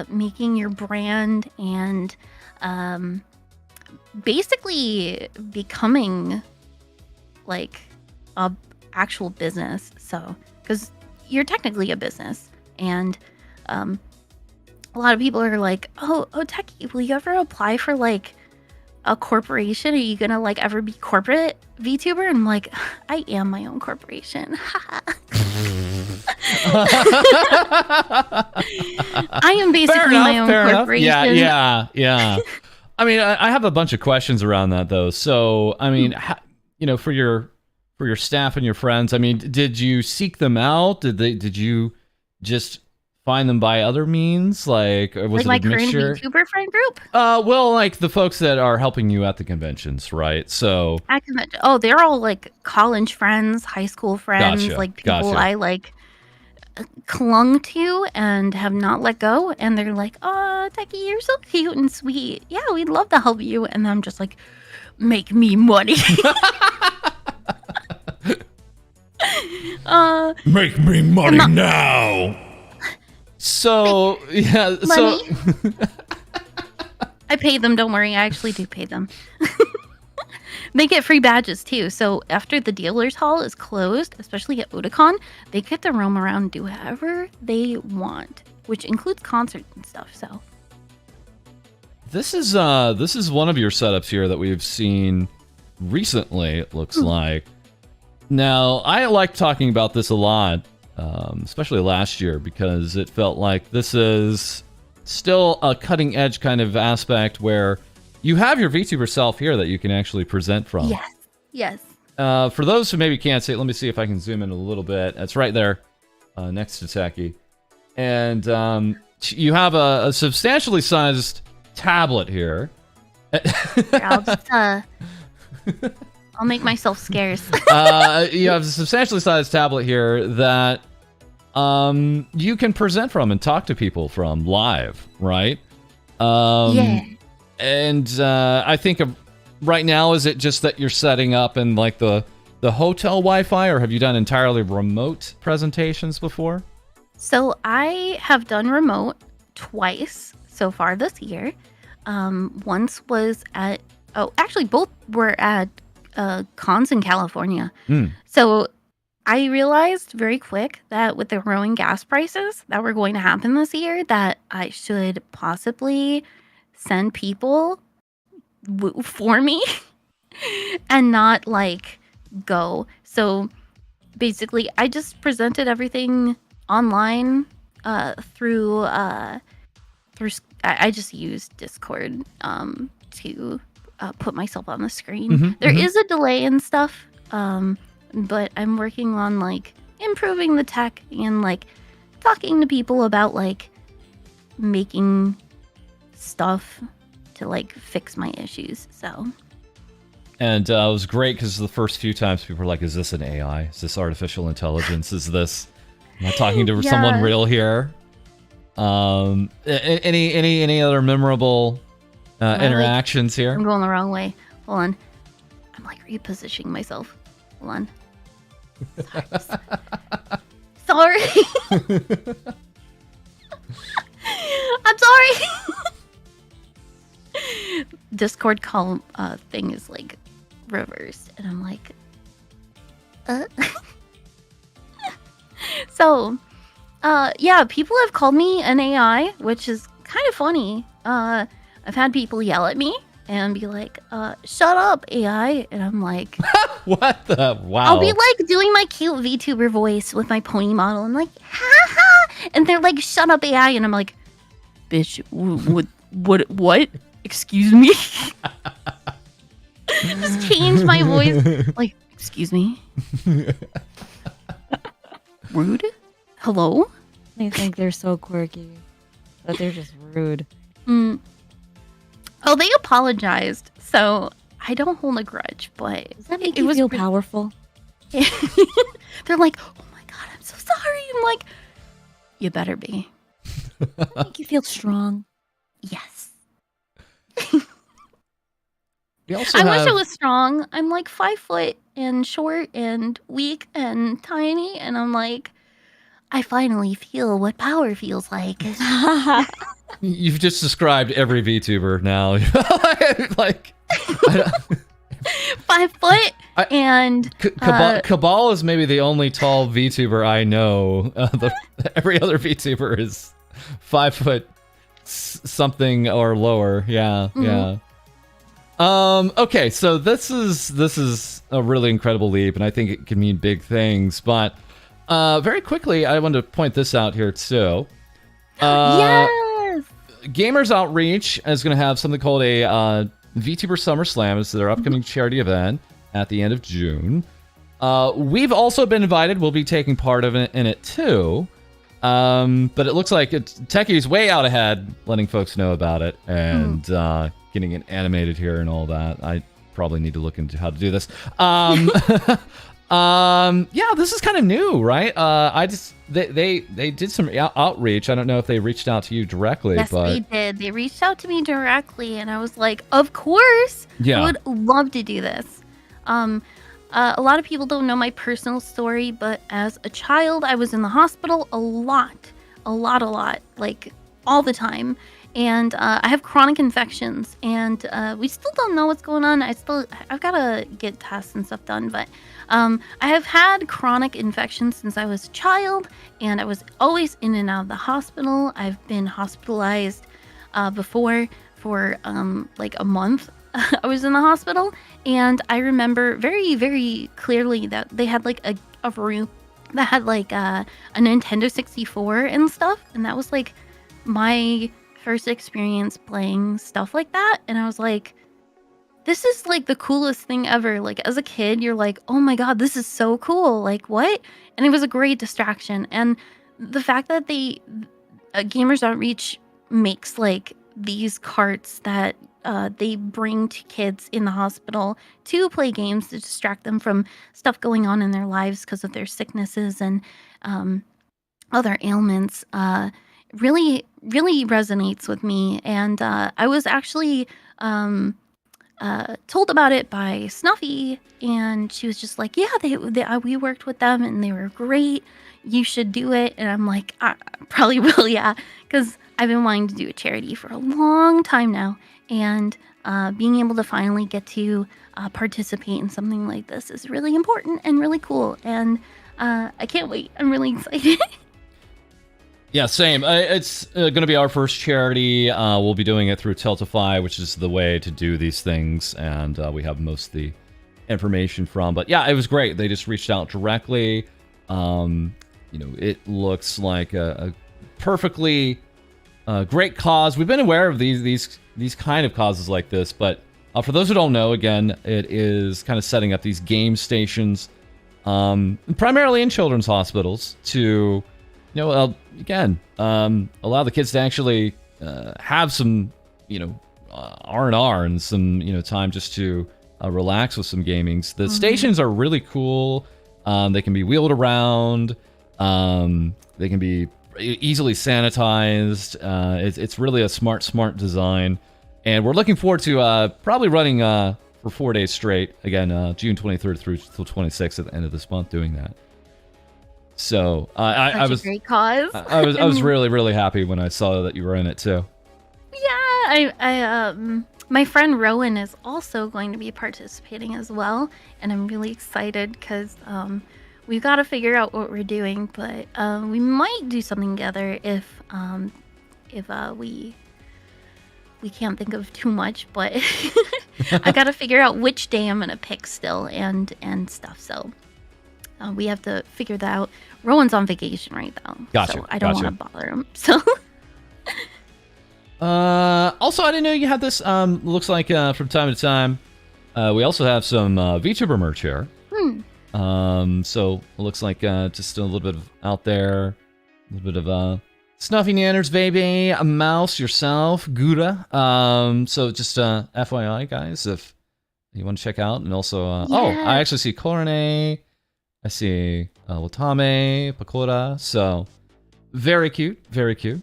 making your brand and basically becoming like a actual business. So because you're technically a business, and a lot of people are like, oh, Techy, will you ever apply for like a corporation? Are you gonna like ever be corporate VTuber? And I'm like, I am my own corporation. I am basically my own corporation. Yeah. I mean, I have a bunch of questions around that though. So, I mean, for your staff and your friends, I mean, did you seek them out? Did you just find them by other means? Like, was like it a my mixture? current VTuber friend group? Well, like the folks that are helping you at the conventions, right? So at convention, they're all like college friends, high school friends, Gotcha, like people I like clung to and have not let go. And they're like, "Oh, Techy, you're so cute and sweet. Yeah, we'd love to help you." And I'm just like, "Make me money." Make me money now. So yeah, money. So I pay them. Don't worry, I actually do pay them. They get free badges too. So after the dealer's hall is closed, especially at Otakon, they get to roam around and do whatever they want, which includes concerts and stuff. So this is one of your setups here that we've seen recently. It looks like. Now, I like talking about this a lot, especially last year, because it felt like this is still a cutting edge kind of aspect where you have your VTuber self here that you can actually present from. Yes. For those who maybe can't see it, let me see if I can zoom in a little bit. It's right there next to Techy. And you have a substantially sized tablet here. I'll just, I'll make myself scarce. You have a substantially sized tablet here that you can present from and talk to people from live, right? Yeah. And I think right now, is it just that you're setting up in like the hotel Wi-Fi, or have you done entirely remote presentations before? So I have done remote twice so far this year. Once was at actually both were at cons in California. So I realized very quick that with the growing gas prices that were going to happen this year, that I should possibly send people for me and not like go. So basically I just presented everything online through I just used Discord to put myself on the screen. There is a delay and stuff, but I'm working on like improving the tech and like talking to people about like making stuff to like fix my issues. So and it was great because the first few times people were like, is this an AI? Is this artificial intelligence? Am I talking to someone real here? Any other memorable interactions here? I'm going the wrong way. Hold on. I'm like repositioning myself. Hold on. Sorry. I'm sorry. Discord call thing is like reversed, and I'm like, So, yeah, people have called me an AI, which is kind of funny. I've had people yell at me and be like, shut up, AI. And I'm like, what the? Wow. I'll be like doing my cute VTuber voice with my pony model. I'm like, ha ha, And they're like, shut up, AI. And I'm like, bitch, what? Excuse me? Just change my voice. Like, excuse me? Rude? Hello? They think they're so quirky, but they're just rude. Mm. Oh, they apologized, so I don't hold a grudge, but Does that make you feel powerful? They're like, oh my god, I'm so sorry. I'm like, you better be. Make you feel strong. Yes. We also I have... wish I was strong. I'm like 5 foot and short and weak and tiny, and I'm like, I finally feel what power feels like. You've just described every VTuber now. Like, 5 foot and Cabal is maybe the only tall VTuber I know. Every other VTuber is 5 foot something or lower. Yeah, yeah. Okay, so this is a really incredible leap, and I think it can mean big things. But very quickly, I wanted to point this out here too. Yes. Gamers Outreach is going to have something called a VTuber Summer Slam. It's their upcoming charity event at the end of June. We've also been invited. We'll be taking part in it too. But it looks like Techy's way out ahead, letting folks know about it and getting it animated here and all that. I probably need to look into how to do this. Yeah, this is kind of new, right? They did some outreach. I don't know if they reached out to you directly. Yes, but they did. They reached out to me directly, and I was like, of course. Yeah. I would love to do this. A lot of people don't know my personal story, but as a child, I was in the hospital a lot, like all the time. And I have chronic infections, and we still don't know what's going on. I've got to get tests and stuff done, but I have had chronic infections since I was a child, and I was always in and out of the hospital. I've been hospitalized before for like a month. I was in the hospital, and I remember very, very clearly that they had like a room that had like a Nintendo 64 and stuff, and that was like my first experience playing stuff like that. And I was like, this is like the coolest thing ever. Like as a kid, you're like, oh my god, this is so cool. Like what? And it was a great distraction. And the fact that Gamers Outreach makes like these carts that they bring to kids in the hospital to play games to distract them from stuff going on in their lives because of their sicknesses and other ailments really, really resonates with me. And I was actually told about it by Snuffy, and she was just like, yeah, we worked with them and they were great. You should do it. And I'm like, I probably will, yeah, because I've been wanting to do a charity for a long time now. And being able to finally get to participate in something like this is really important and really cool. And I can't wait. I'm really excited. Yeah, same. It's going to be our first charity. We'll be doing it through Tiltify, which is the way to do these things. And we have most of the information from. But yeah, it was great. They just reached out directly. It looks like a perfectly great cause. We've been aware of these kind of causes like this, but for those who don't know, again, it is kind of setting up these game stations, primarily in children's hospitals, to allow the kids to actually have some R&R and some time just to relax with some gamings. The stations are really cool. They can be wheeled around. They can be easily sanitized. It's really a smart design, and we're looking forward to probably running for 4 days straight again, June 23rd through 26th at the end of this month, doing that. So I was a great cause. I was really, really happy when I saw that you were in it too. Yeah, I my friend Rowan is also going to be participating as well, and I'm really excited because we've got to figure out what we're doing, but we might do something together if we can't think of too much, but I got to figure out which day I'm gonna pick still and stuff. So We have to figure that out. Rowan's on vacation right now. Gotcha. So I don't gotcha. want to bother him. So. Also, I didn't know you had this. Looks like from time to time, we also have some VTuber merch here. So it looks like just a little bit of out there, a little bit of Snuffy Nanners, baby, a mouse, yourself, Gouda. So just FYI, guys, if you want to check out, and also, oh, I actually see Korone, I see Watame, Pakora. So very cute, very cute.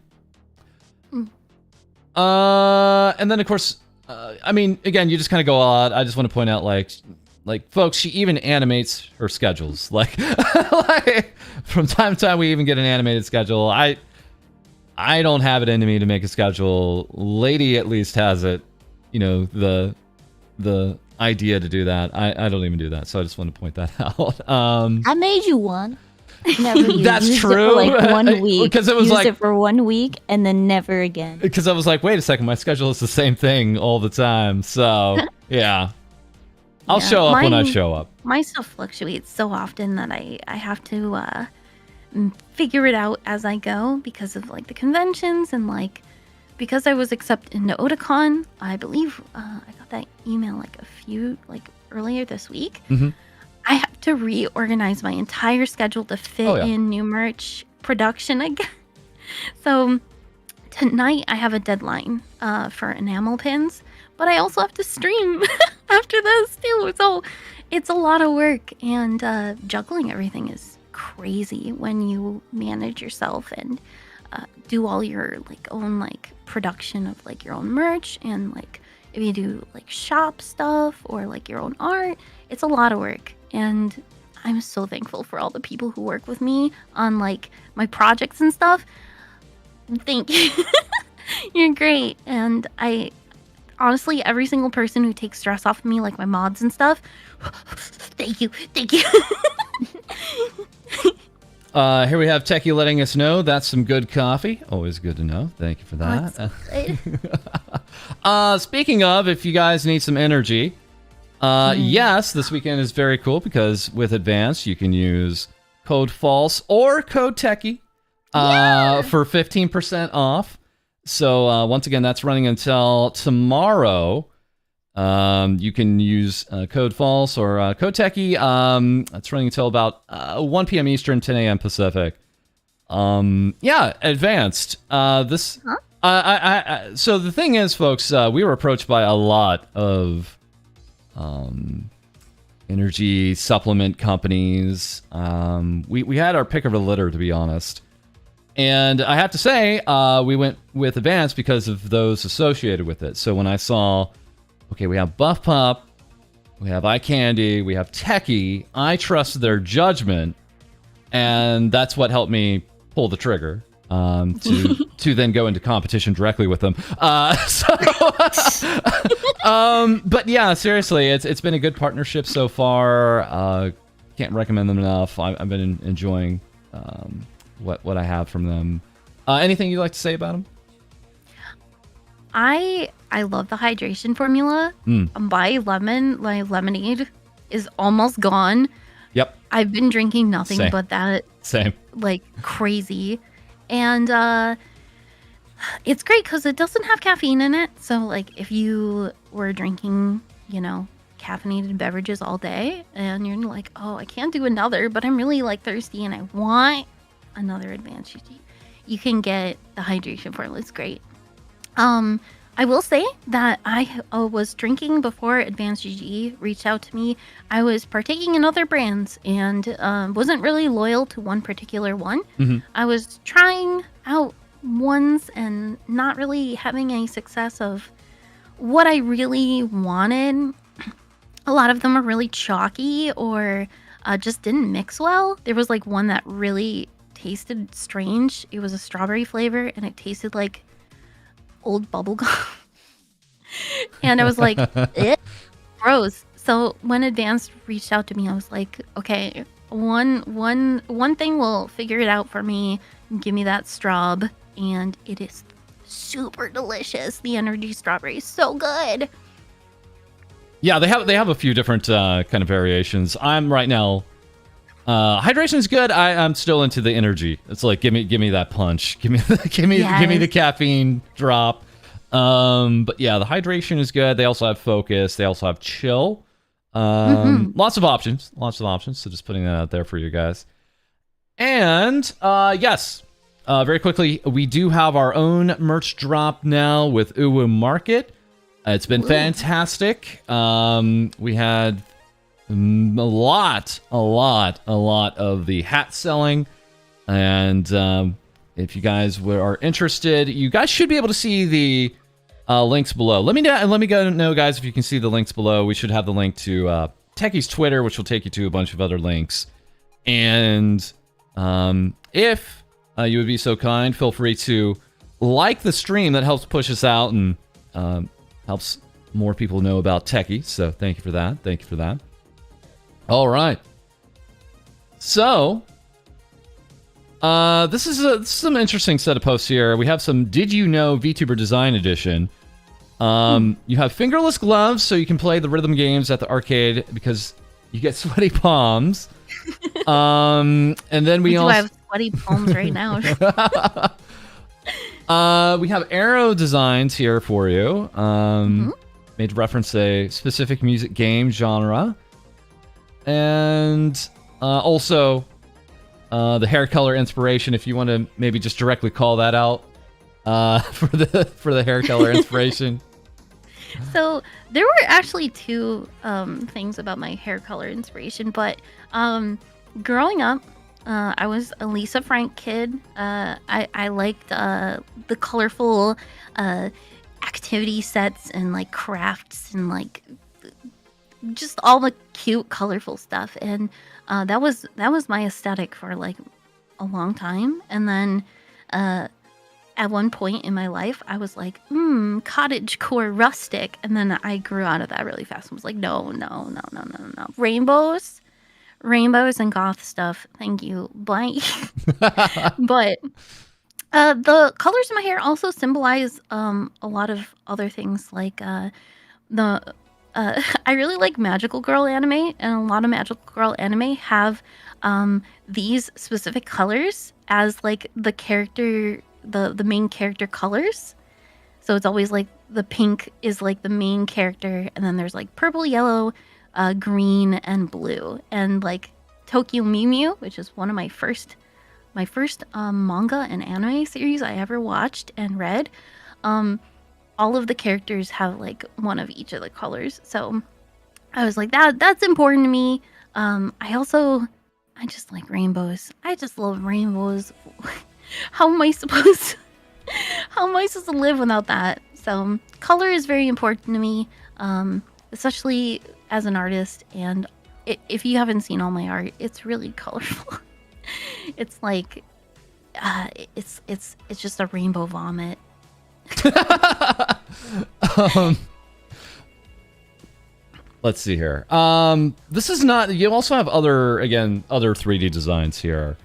And then of course, I mean, again, you just kind of go out. I just want to point out, like folks, she even animates her schedules. Like, like from time to time, we even get an animated schedule. I don't have it into me to make a schedule. Lady at least has it. You know, the idea to do that. I don't even do that. So I just want to point that out. I made you one. Never used. That's used true. It for like 1 week. Because it was used like it for 1 week and then never again. Because I was like, wait a second, my schedule is the same thing all the time. So yeah, I'll show up when I show up. My stuff fluctuates so often that I have to figure it out as I go because of like the conventions and like because I was accepted into Otakon. I believe I got that email like earlier this week. I have to reorganize my entire schedule to fit in new merch production again. So tonight I have a deadline for enamel pins, but I also have to stream after this too. So it's a lot of work, and juggling everything is crazy when you manage yourself and do all your like own like production of like your own merch, and like if you do like shop stuff or like your own art, it's a lot of work. And I'm so thankful for all the people who work with me on like my projects and stuff. Thank you. You're great. And I honestly, every single person who takes stress off of me, like my mods and stuff, thank you. Thank you. Here we have Techy letting us know that's some good coffee. Always good to know. Thank you for that. Speaking of, if you guys need some energy, yes, this weekend is very cool because with Advanced, you can use code FALSE or code Techy for 15% off. So once again, that's running until tomorrow. You can use code FALSE or code Techy. That's running until about 1 p.m. Eastern, 10 a.m. Pacific. Yeah, Advanced. So the thing is, folks, we were approached by a lot of energy supplement companies. We had our pick of the litter, to be honest. And I have to say, we went with Advanced because of those associated with it. So when I saw, okay, we have Buff Pup, we have Eye Candy, we have Techy, I trust their judgment, and that's what helped me pull the trigger to then go into competition directly with them. But yeah, seriously, it's been a good partnership so far. Can't recommend them enough. I've been enjoying what I have from them. Anything you'd like to say about them? I love the hydration formula. My lemonade is almost gone. Yep. I've been drinking nothing but that. Same. Like crazy. And it's great because it doesn't have caffeine in it. So like if you were drinking, you know, caffeinated beverages all day and you're like, oh, I can't do another, but I'm really like thirsty and I want another Advanced UG, you can get the hydration formula. It's great. I will say that I was drinking before Advanced UG reached out to me. I was partaking in other brands and wasn't really loyal to one particular one. I was trying out ones and not really having any success of what I really wanted. A lot of them are really chalky or just didn't mix well. There was like one that really tasted strange. It was a strawberry flavor and it tasted like old bubblegum. And I was like, gross. So when Advanced reached out to me, I was like, okay, one thing will figure it out for me. Give me that straw, and it is super delicious. The energy strawberry is so good. Yeah, they have a few different kind of variations. I'm right now Hydration is good. I'm still into the energy. It's like give me that punch. Give me the caffeine drop. But yeah, the hydration is good. They also have focus. They also have chill. Lots of options. So just putting that out there for you guys. And yes, very quickly, we do have our own merch drop now with Uwu Market. It's been fantastic. We had a lot of the hat selling, and if you guys are interested, you guys should be able to see the links below. Let me know, guys, if you can see the links below. We should have the link to Techy's Twitter, which will take you to a bunch of other links. And if you would be so kind, feel free to like the stream. That helps push us out and helps more people know about Techy. So thank you for that. All right. So, this is some interesting set of posts here. We have some Did You Know Vtuber Design Edition. You have fingerless gloves, so you can play the rhythm games at the arcade because you get sweaty palms. And then we also have sweaty palms right now. We have arrow designs here for you. Made to reference a specific music game genre. And also the hair color inspiration, if you want to maybe just directly call that out for the hair color inspiration. So there were actually two things about my hair color inspiration, but growing up, I was a Lisa Frank kid. I liked the colorful activity sets and like crafts and like just all the cute, colorful stuff, and that was my aesthetic for like a long time. And then at one point in my life, I was like, cottagecore rustic, and then I grew out of that really fast. I was like, no, rainbows and goth stuff. Thank you, bye. But the colors in my hair also symbolize a lot of other things, like I really like magical girl anime, and a lot of magical girl anime have these specific colors as like the character, the main character colors. So it's always like the pink is like the main character, and then there's like purple, yellow, green, and blue. And like Tokyo Mew Mew, which is one of my first manga and anime series I ever watched and read. All of the characters have like one of each of the colors, so I was like, that's important to me. I just like rainbows. I just love rainbows. How am I supposed to live without that? So color is very important to me, especially as an artist. And if you haven't seen all my art, it's really colorful. It's like it's just a rainbow vomit. Let's see here. This is not. You also have other 3D designs here.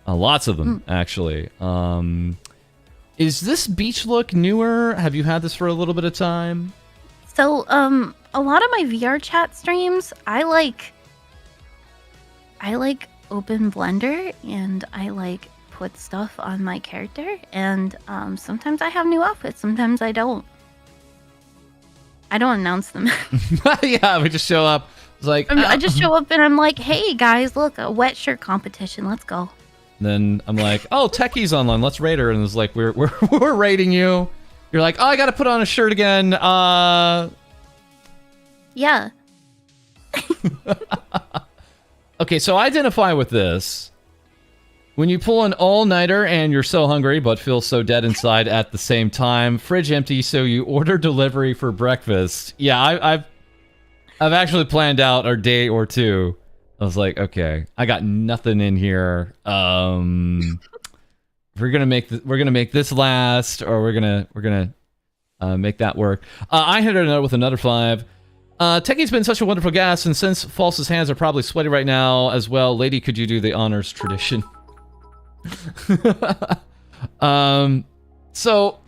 Lots of them, actually. Is this beach look newer? Have you had this for a little bit of time? So, a lot of my VR chat streams, I like open Blender, and I like put stuff on my character, and sometimes I have new outfits, sometimes I don't. I don't announce them. Yeah, we just show up. It's like I just show up and I'm like, hey guys, look, a wet shirt competition, let's go. Then I'm like, oh, Techy's online, let's raid her. And it's like, we're raiding you. You're like, oh, I gotta put on a shirt again. Yeah. Okay, so identify with this. When you pull an all-nighter and you're so hungry but feel so dead inside at the same time, fridge empty, so you order delivery for breakfast. Yeah, I've actually planned out our day or two. I was like, okay, I got nothing in here. We're gonna make this last, or we're gonna make that work. I hit her with another 5. Techy's been such a wonderful guest, and since False's hands are probably sweaty right now as well, lady, could you do the honors tradition? So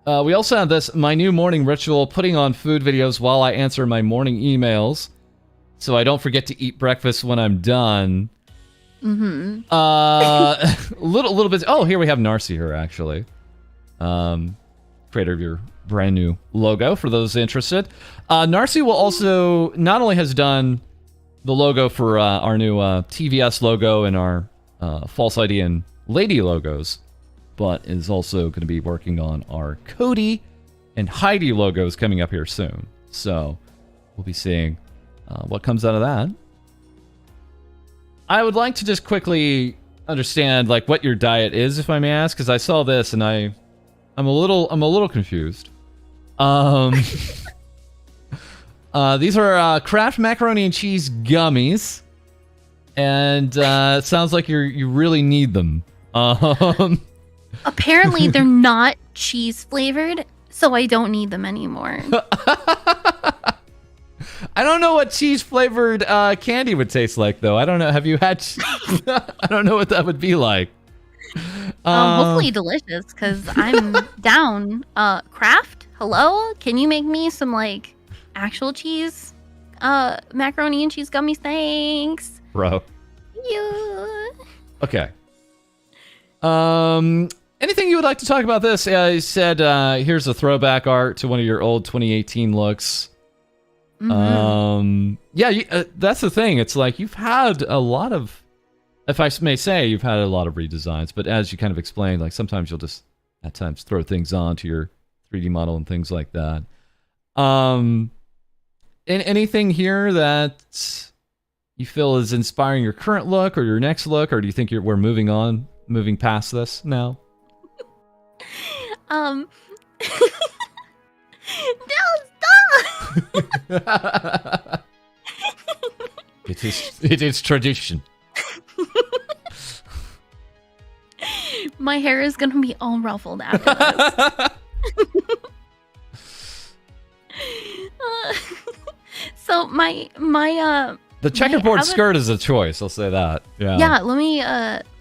we also have this, my new morning ritual, putting on food videos while I answer my morning emails. so I don't forget to eat breakfast when I'm done. Mm-hmm. Little bit. Oh, here we have Narcy here actually. Creator of your brand new logo for those interested. Narcy will also not only has done the logo for our new TVS logo and our FalseEyeD and Lady logos, but is also going to be working on our Cody and Heidi logos coming up here soon. So we'll be seeing what comes out of that. I would like to just quickly understand like what your diet is, if I may ask, because I saw this and I'm a little confused. These are Kraft macaroni and cheese gummies, and it sounds like you really need them. Apparently, they're not cheese flavored, so I don't need them anymore. I don't know what cheese flavored candy would taste like, though. I don't know. Have you had? I don't know what that would be like. Hopefully delicious, because I'm down. Kraft, hello? Can you make me some like actual cheese, macaroni and cheese gummies? Thanks, bro. Yeah. Okay. Anything you would like to talk about this? You said here's a throwback art to one of your old 2018 looks. Mm-hmm. Yeah, that's the thing. It's like you've had a lot of, if I may say, you've had a lot of redesigns. But as you kind of explained, like sometimes you'll just at times throw things onto your 3D model and things like that. Anything here that you feel is inspiring your current look or your next look, or do you think we're moving past this now? No, stop! It is tradition. My hair is gonna be all ruffled after this. So my the checkerboard skirt is a choice. I'll say that. Yeah. Yeah. Let me.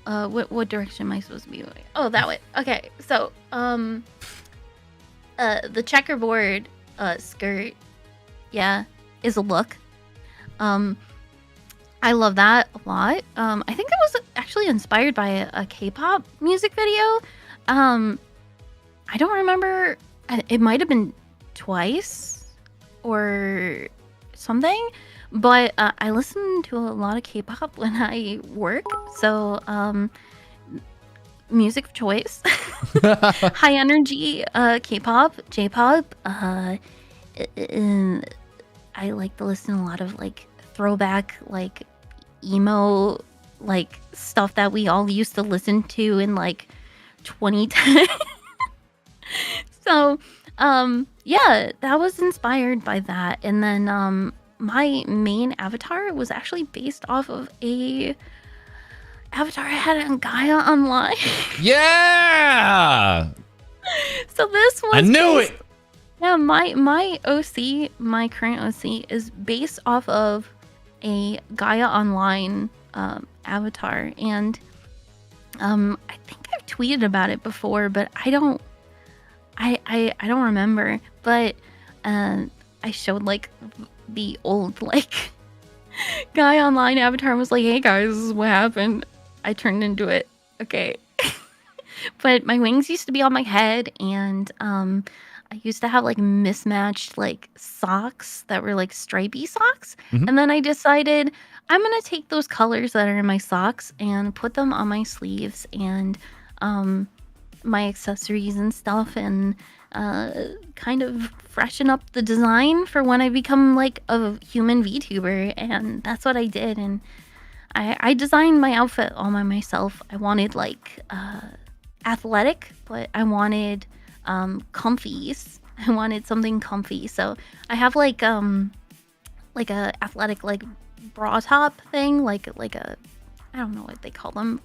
What direction am I supposed to be going? Oh, that way. Okay. So the checkerboard skirt, yeah, is a look. I love that a lot. I think it was actually inspired by a K-pop music video. I don't remember. It might have been Twice or something, but I listen to a lot of K-pop when I work. So music of choice, high energy K-pop, J-pop. I like to listen to a lot of like throwback, like emo, like stuff that we all used to listen to in like 2010. So yeah, that was inspired by that. And then my main avatar was actually based off of a avatar I had on Gaia Online. Yeah. So this was I knew it. Yeah, my OC, my current OC is based off of a Gaia Online avatar, and I think I've tweeted about it before, but I don't remember. But I showed like the old like Gaia Online avatar and was like, "Hey guys, this is what happened. I turned into it." Okay. But my wings used to be on my head, and I used to have like mismatched like socks that were like stripy socks. Mhm. And then I decided I'm going to take those colors that are in my socks and put them on my sleeves and my accessories and stuff, and kind of freshen up the design for when I become like a human VTuber. And that's what I did. And I designed my outfit all by myself. I wanted like athletic, but I wanted comfies. I wanted something comfy. So I have like a athletic like bra top thing, like a, I don't know what they call them,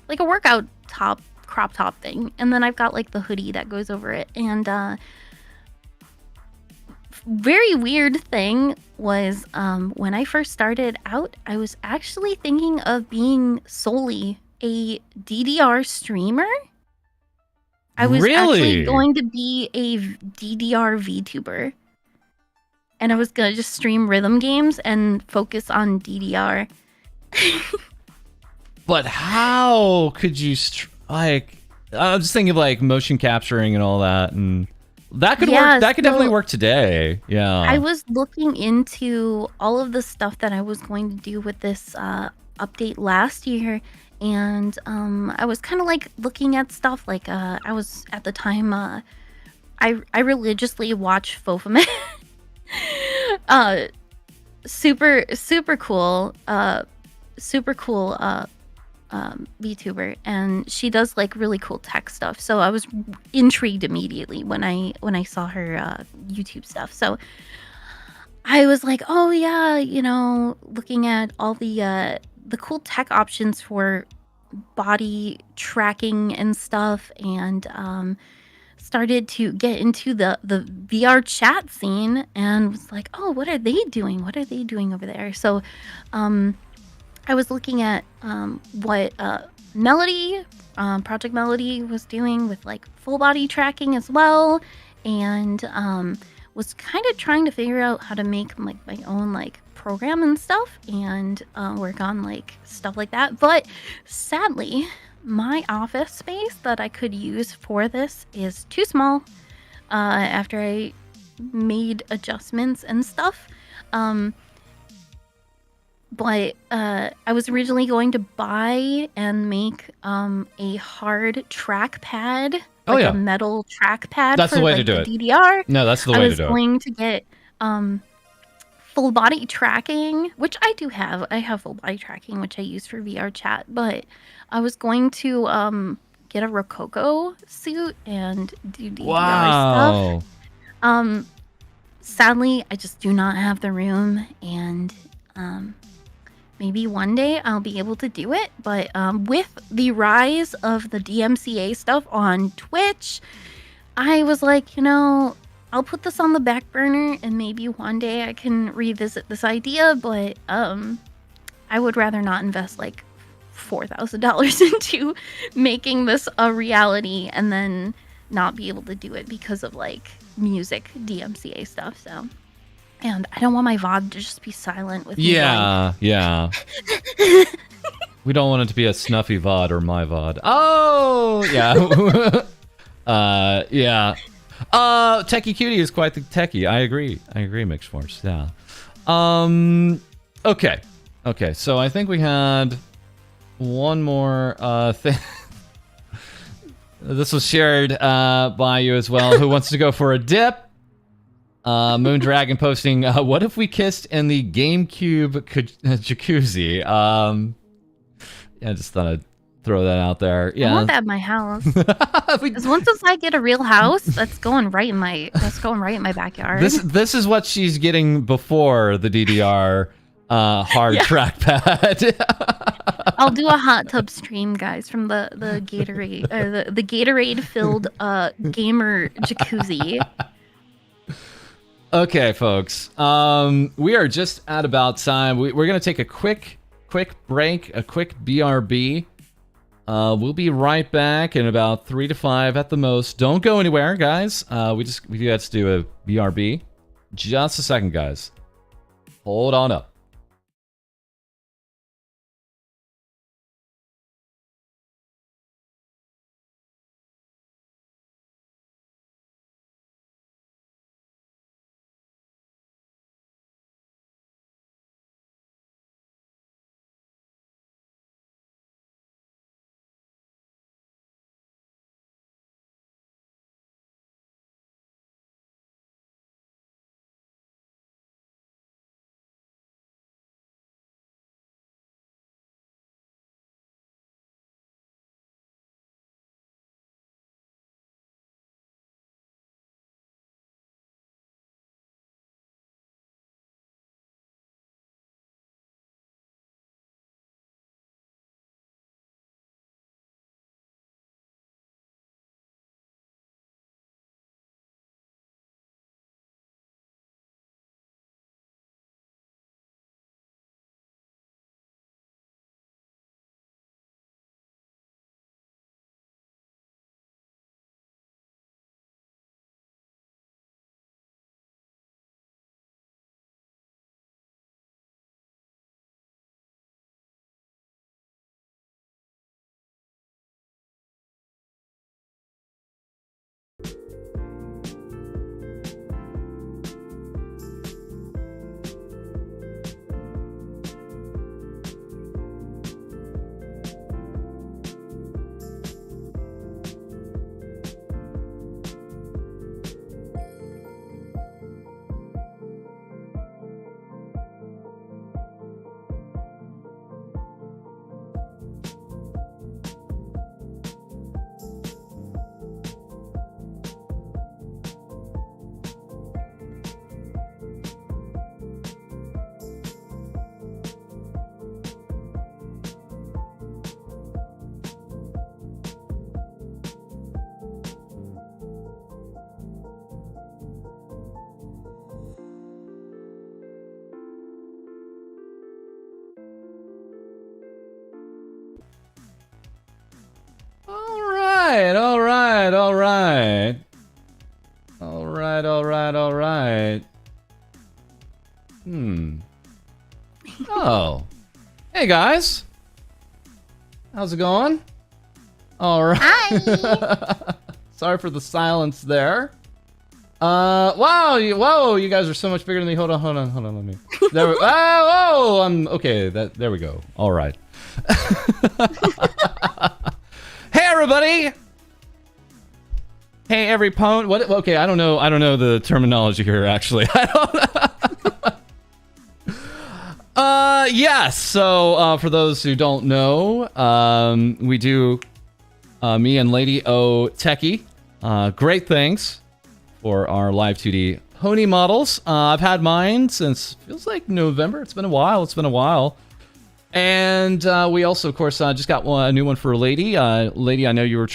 like a workout top, crop top thing. And then I've got like the hoodie that goes over it. And very weird thing was when I first started out, I was actually thinking of being solely a DDR streamer. I was actually Really? going to be a DDR VTuber. and I was gonna just stream rhythm games and focus on DDR. But how could you like? I'm just thinking of like motion capturing and all that, and that could work. That could definitely work today. Yeah. I was looking into all of the stuff that I was going to do with this update last year, and I was kind of like looking at stuff like I was at the time I religiously watch Fofame. Super cool VTuber, and she does like really cool tech stuff. So I was intrigued immediately when I saw her YouTube stuff. So I was like, oh yeah, you know, looking at all the cool tech options for body tracking and stuff, and started to get into the VR chat scene, and was like, oh, what are they doing? What are they doing over there? So I was looking at what Melody, Project Melody was doing with like full body tracking as well, and was kind of trying to figure out how to make like my own like program and stuff, and work on like stuff like that. But sadly, my office space that I could use for this is too small. After I made adjustments and stuff. But I was originally going to buy and make a hard trackpad, like a metal trackpad. That's for, the way like, to do the it. DDR. No, that's the way to do it. I was going to get full body tracking, which I do have. I have full body tracking, which I use for VR chat. But I was going to get a Rococo suit and do DDR stuff. Sadly, I just do not have the room, and maybe one day I'll be able to do it. But with the rise of the DMCA stuff on Twitch, I was like, you know, I'll put this on the back burner, and maybe one day I can revisit this idea. But I would rather not invest like $4,000 into making this a reality and then not be able to do it because of like music DMCA stuff. So, and I don't want my VOD to just be silent with me. Yeah. We don't want it to be a snuffy VOD or my VOD. Oh, yeah. Yeah. Techy Cutie is quite the techie. I agree, Mixed Force. Yeah. Okay. So I think we had one more thing. This was shared by you as well. Who wants to go for a dip? Moon Dragon posting, what if we kissed in the GameCube jacuzzi? Yeah, I just thought I'd throw that out there. Yeah. I want that in my house. Because once I get a real house, that's going right in my backyard. This is what she's getting before the DDR hard trackpad. I'll do a hot tub stream, guys, from the Gatorade, the Gatorade filled gamer jacuzzi. Okay, folks. We are just at about time. We're gonna take a quick break, a quick BRB. We'll be right back in about 3 to 5 at the most. Don't go anywhere, guys. We got to do a BRB. Just a second, guys. Hold on up. guys. How's it going? All right. Hi. Sorry for the silence there. Wow, whoa, you guys are so much bigger than me. Hold on, let me. There we, whoa, I'm okay. There we go. All right. Hey, everybody. Hey, every pwn. What? Okay, I don't know the terminology here. Actually, I don't. Yes. So, for those who don't know, we do. Me and Lady O Techy. Great things for our live 2D pony models. I've had mine since feels like November. It's been a while. And we also, of course, just got a new one for Lady. Lady, I know you were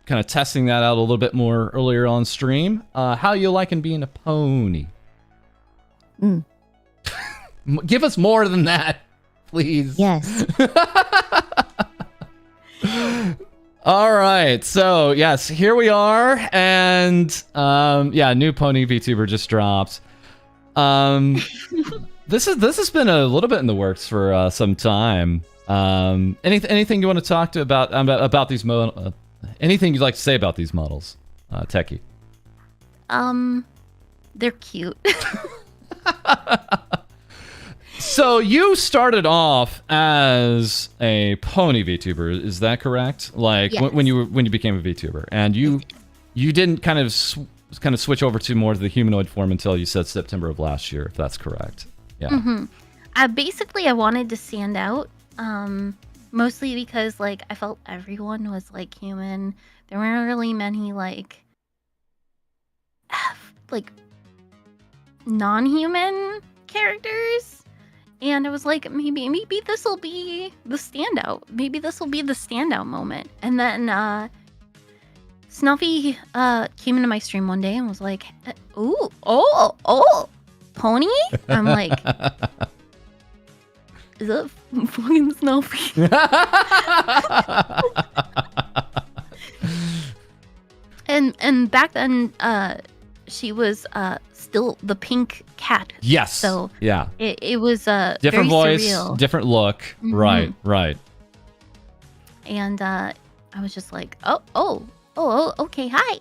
kind of testing that out a little bit more earlier on stream. How you liking being a pony? Give us more than that, please. Yes. All right, so yes, here we are, and yeah, new pony VTuber just dropped. This has been a little bit in the works for some time. Anything you want to talk to about these anything you'd like to say about these models, Techy? They're cute. So you started off as a pony VTuber, is that correct? Like yes. when you became a VTuber, and you didn't kind of switch over to more of the humanoid form until you said September of last year, if that's correct. Yeah. Mm-hmm. Basically, I wanted to stand out, mostly because like I felt everyone was like human. There weren't really many like non-human characters. And I was like, maybe this will be the standout. Maybe this will be the standout moment. And then Snuffy came into my stream one day and was like, oh, pony? I'm like, is that fucking Snuffy? and back then, she was still the pink cat. Yes. So yeah, it was different very voice, surreal. different look. Mm-hmm. Right. And I was just like, oh, okay, hi.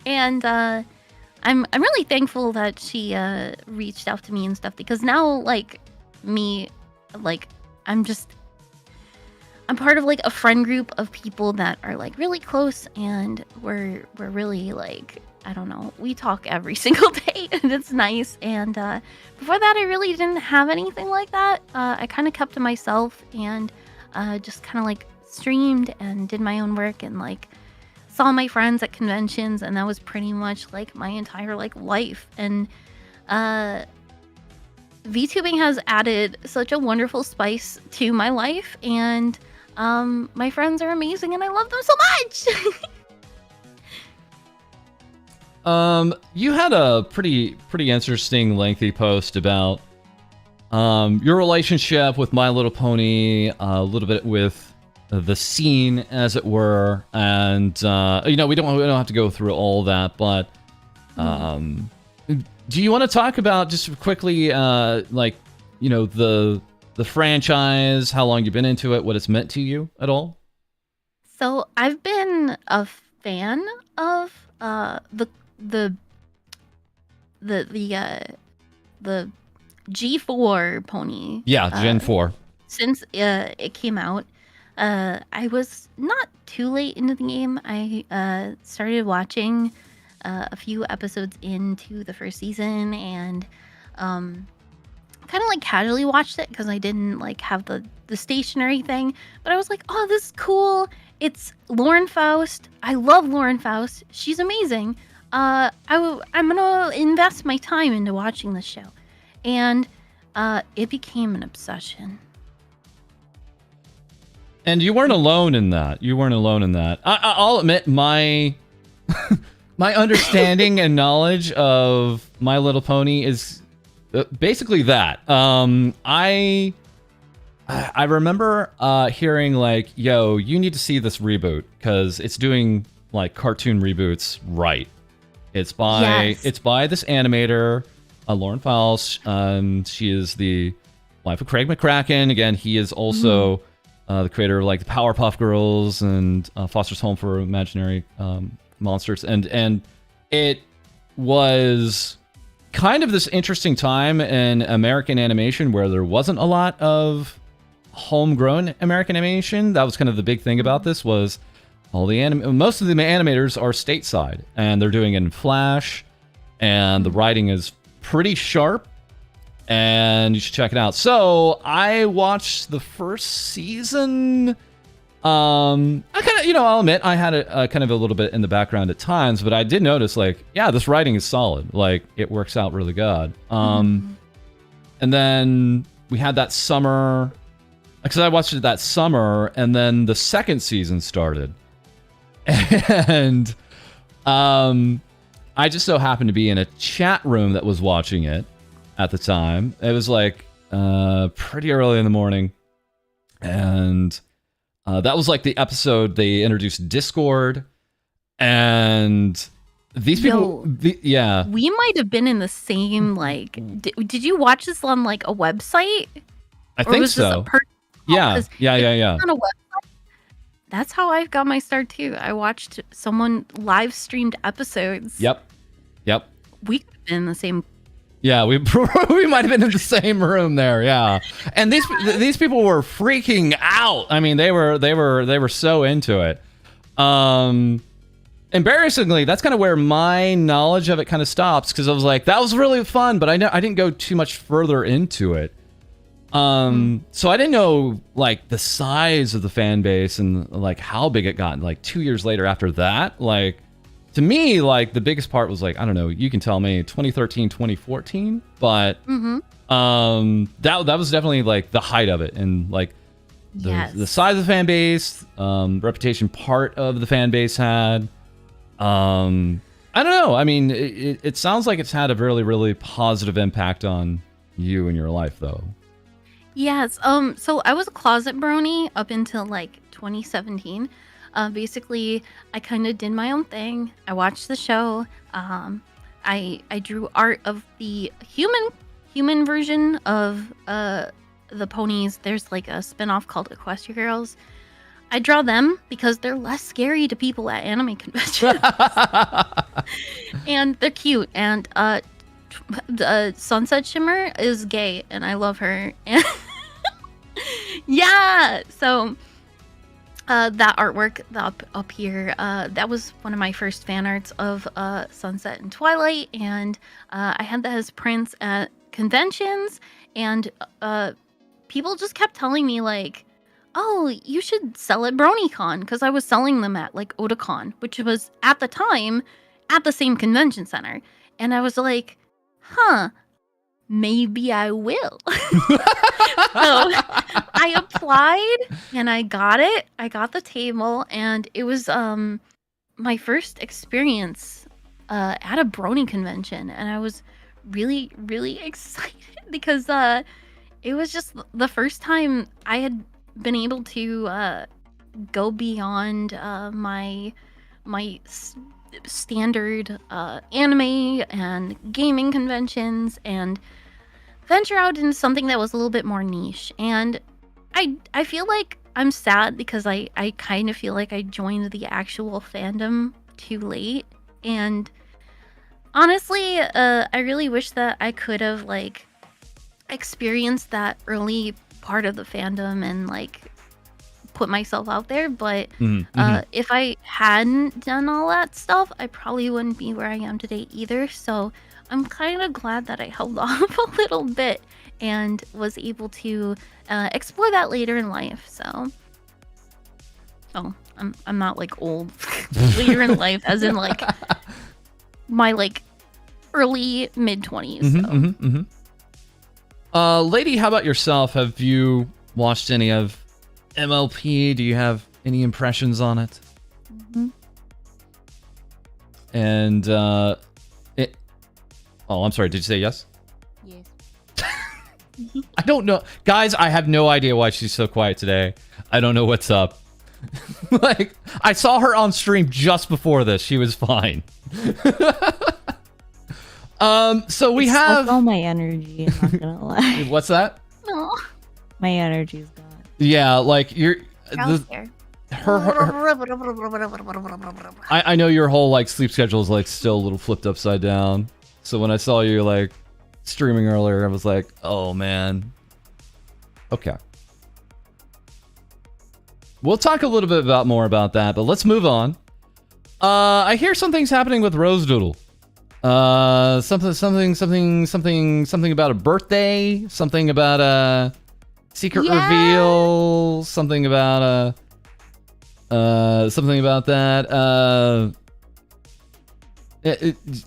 And I'm really thankful that she reached out to me and stuff, because now like me, like I'm part of like a friend group of people that are like really close, and we're really like, I don't know, we talk every single day, and it's nice. And before that, I really didn't have anything like that. I kind of kept to myself and just kind of like streamed and did my own work and like saw my friends at conventions, and that was pretty much like my entire like life. And VTubing has added such a wonderful spice to my life, and my friends are amazing, and I love them so much. You had a pretty interesting, lengthy post about your relationship with My Little Pony, a little bit with the scene, as it were, and we don't have to go through all that, but do you want to talk about just quickly, the franchise, how long you've been into it, what it's meant to you at all? So I've been a fan of the G4 pony. Yeah, Gen 4. Since it came out. I was not too late into the game. I started watching a few episodes into the first season, and kind of like casually watched it because I didn't like have the stationary thing. But I was like, oh, this is cool. It's Lauren Faust. I love Lauren Faust. She's amazing. I'm gonna invest my time into watching this show, and it became an obsession. And you weren't alone in that. I'll admit my my understanding and knowledge of My Little Pony is basically that. I remember hearing like, "Yo, you need to see this reboot because it's doing like cartoon reboots right." It's by this animator, Lauren Faust. She is the Life of Craig McCracken. Again, he is also the creator of like the Powerpuff Girls and Foster's Home for Imaginary Monsters, and it was kind of this interesting time in American animation where there wasn't a lot of homegrown American animation. That was kind of the big thing about this, was most of the animators are stateside, and they're doing it in Flash, and the writing is pretty sharp, and you should check it out. So I watched the first season. I kind of, I'll admit I had a kind of a little bit in the background at times, but I did notice, like, yeah, this writing is solid. Like, it works out really good. And then we had that summer, because I watched it that summer, and then the second season started. And I just so happened to be in a chat room that was watching it at the time. It was like pretty early in the morning, and that was like the episode they introduced Discord, and these people, yeah. We might have been in the same, like, did you watch this on like a website? I think so. Yeah. On a website. That's how I got my start too. I watched someone live streamed episodes. Yep. We could have been in the same. Yeah, we might have been in the same room there. Yeah, and these people were freaking out. I mean, they were so into it. Embarrassingly, that's kind of where my knowledge of it kind of stops, because I was like, that was really fun, but I didn't go too much further into it. So I didn't know like the size of the fan base and like how big it got. Like 2 years later after that, like, to me, like, the biggest part was like, I don't know, you can tell me 2013, 2014, but that was definitely like the height of it, and like the size of the fan base, reputation part of the fan base had. I don't know. I mean, it sounds like it's had a really, really positive impact on you and your life, though. Yes. So I was a closet brony up until like 2017. Basically, I kind of did my own thing. I watched the show. I drew art of the human version of the ponies. There's like a spinoff called Equestria Girls. I draw them because they're less scary to people at anime conventions, and they're cute. And the Sunset Shimmer is gay, and I love her. Yeah, so. That artwork up here, that was one of my first fan arts of Sunset and Twilight, and I had that as prints at conventions, and people just kept telling me, like, oh, you should sell at BronyCon, because I was selling them at, like, Otakon, which was, at the time, at the same convention center, and I was like, huh, maybe I will. So I applied and I got it. I got the table, and it was my first experience at a Brony convention, and I was really, really excited because it was just the first time I had been able to go beyond my standard anime and gaming conventions and venture out into something that was a little bit more niche. And I feel like I'm sad because I kind of feel like I joined the actual fandom too late. And honestly, I really wish that I could have like experienced that early part of the fandom and like put myself out there. But if I hadn't done all that stuff, I probably wouldn't be where I am today either. So I'm kind of glad that I held off a little bit and was able to explore that later in life. So I'm not like old later in life, as in like my like early mid 20s. Lady, how about yourself? Have you watched any of MLP? Do you have any impressions on it? And oh, I'm sorry. Did you say yes? Yes. I don't know. Guys, I have no idea why she's so quiet today. I don't know what's up. Like, I saw her on stream just before this. She was fine. So we have all my energy, I'm not gonna lie. What's that? Oh, My energy's gone. Yeah, like you're. Charles here. I know your whole like sleep schedule is like still a little flipped upside down. So when I saw you like streaming earlier, I was like, oh man. Okay. We'll talk a little bit more about that, but let's move on. I hear something's happening with Rose Doodle. Something about a birthday, something about a secret reveal, something about that.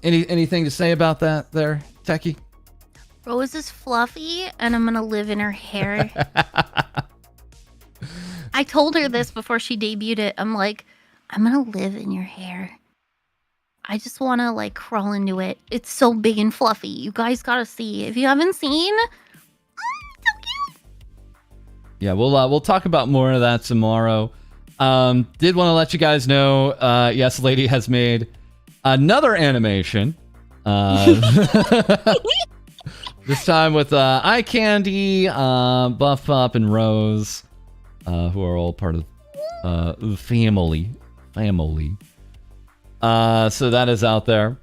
Anything to say about that there, Techy? Rose is fluffy, and I'm gonna live in her hair. I told her this before she debuted it. I'm like, I'm gonna live in your hair. I just wanna like crawl into it. It's so big and fluffy. You guys gotta see. If you haven't seen, so cute. Yeah, we'll talk about more of that tomorrow. Did want to let you guys know, yes, Lady has made another animation. This time with Eye Candy, Buff Up, and Rose, who are all part of the family. So that is out there.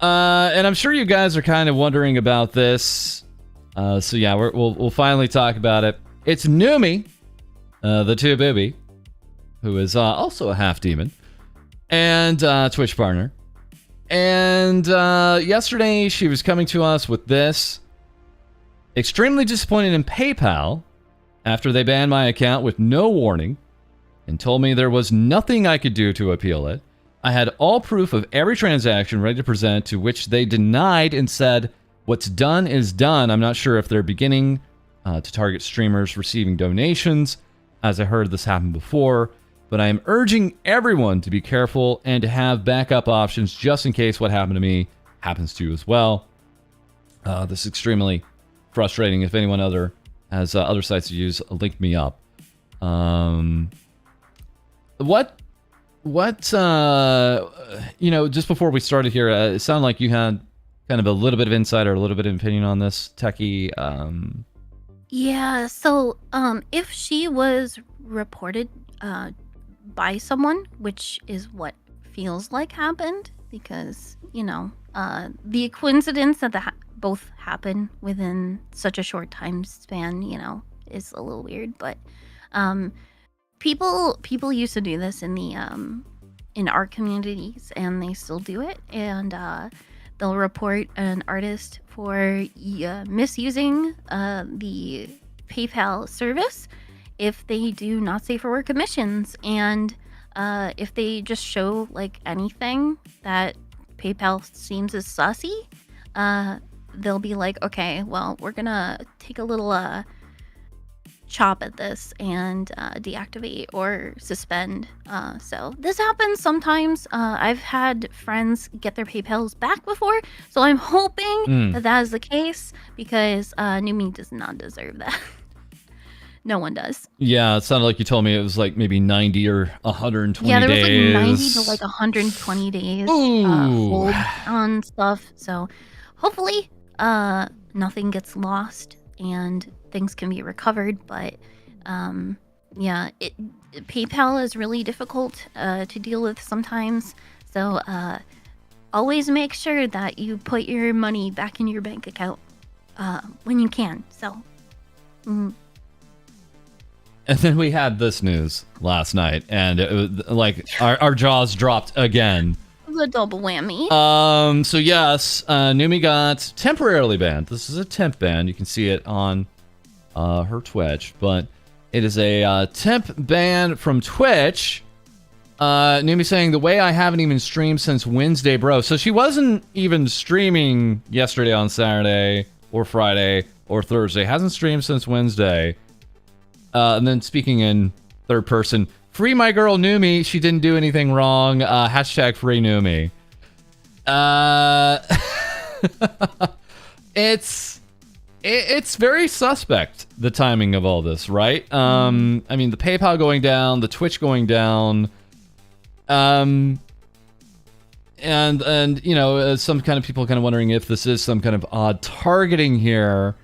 And I'm sure you guys are kind of wondering about this. So yeah, we'll finally talk about it. It's Numi, the Vtuber, who is also a half demon and Twitch partner. And yesterday she was coming to us with this. Extremely disappointed in PayPal after they banned my account with no warning and told me there was nothing I could do to appeal it. I had all proof of every transaction ready to present, to which they denied and said, what's done is done. I'm not sure if they're beginning to target streamers receiving donations, as I heard this happen before, but I am urging everyone to be careful and to have backup options just in case what happened to me happens to you as well. This is extremely frustrating. If anyone has other sites to use, link me up. Just before we started here, it sounded like you had kind of a little bit of insight or a little bit of opinion on this, Techy. Yeah, so if she was reported by someone, which is what feels like happened, because, the coincidence that both happen within such a short time span, is a little weird, but people used to do this in the in our communities, and they still do it, and they'll report an artist for misusing the PayPal service if they do not safe for work commissions, and if they just show like anything that PayPal seems as sussy, they'll be like, okay, well, we're gonna take a little chop at this and deactivate or suspend. So this happens sometimes. I've had friends get their PayPals back before, so I'm hoping that is the case, because Numi does not deserve that. No one does. Yeah, it sounded like you told me it was like maybe 90 or 120 days. Yeah, there was like 90 to like 120 days hold on stuff. So hopefully nothing gets lost and things can be recovered. But PayPal is really difficult to deal with sometimes. So always make sure that you put your money back in your bank account when you can. So. And then we had this news last night, and it was like our jaws dropped again. The double whammy. So yes, Numi got temporarily banned. This is a temp ban. You can see it on her Twitch, but it is a temp ban from Twitch. Numi saying, the way I haven't even streamed since Wednesday, bro. So she wasn't even streaming yesterday on Saturday or Friday or Thursday. Hasn't streamed since Wednesday. And then speaking in third person, free my girl Numi. She didn't do anything wrong. Hashtag free Numi. It's very suspect, the timing of all this, right? I mean, the PayPal going down, the Twitch going down, and some kind of people kind of wondering if this is some kind of odd targeting here.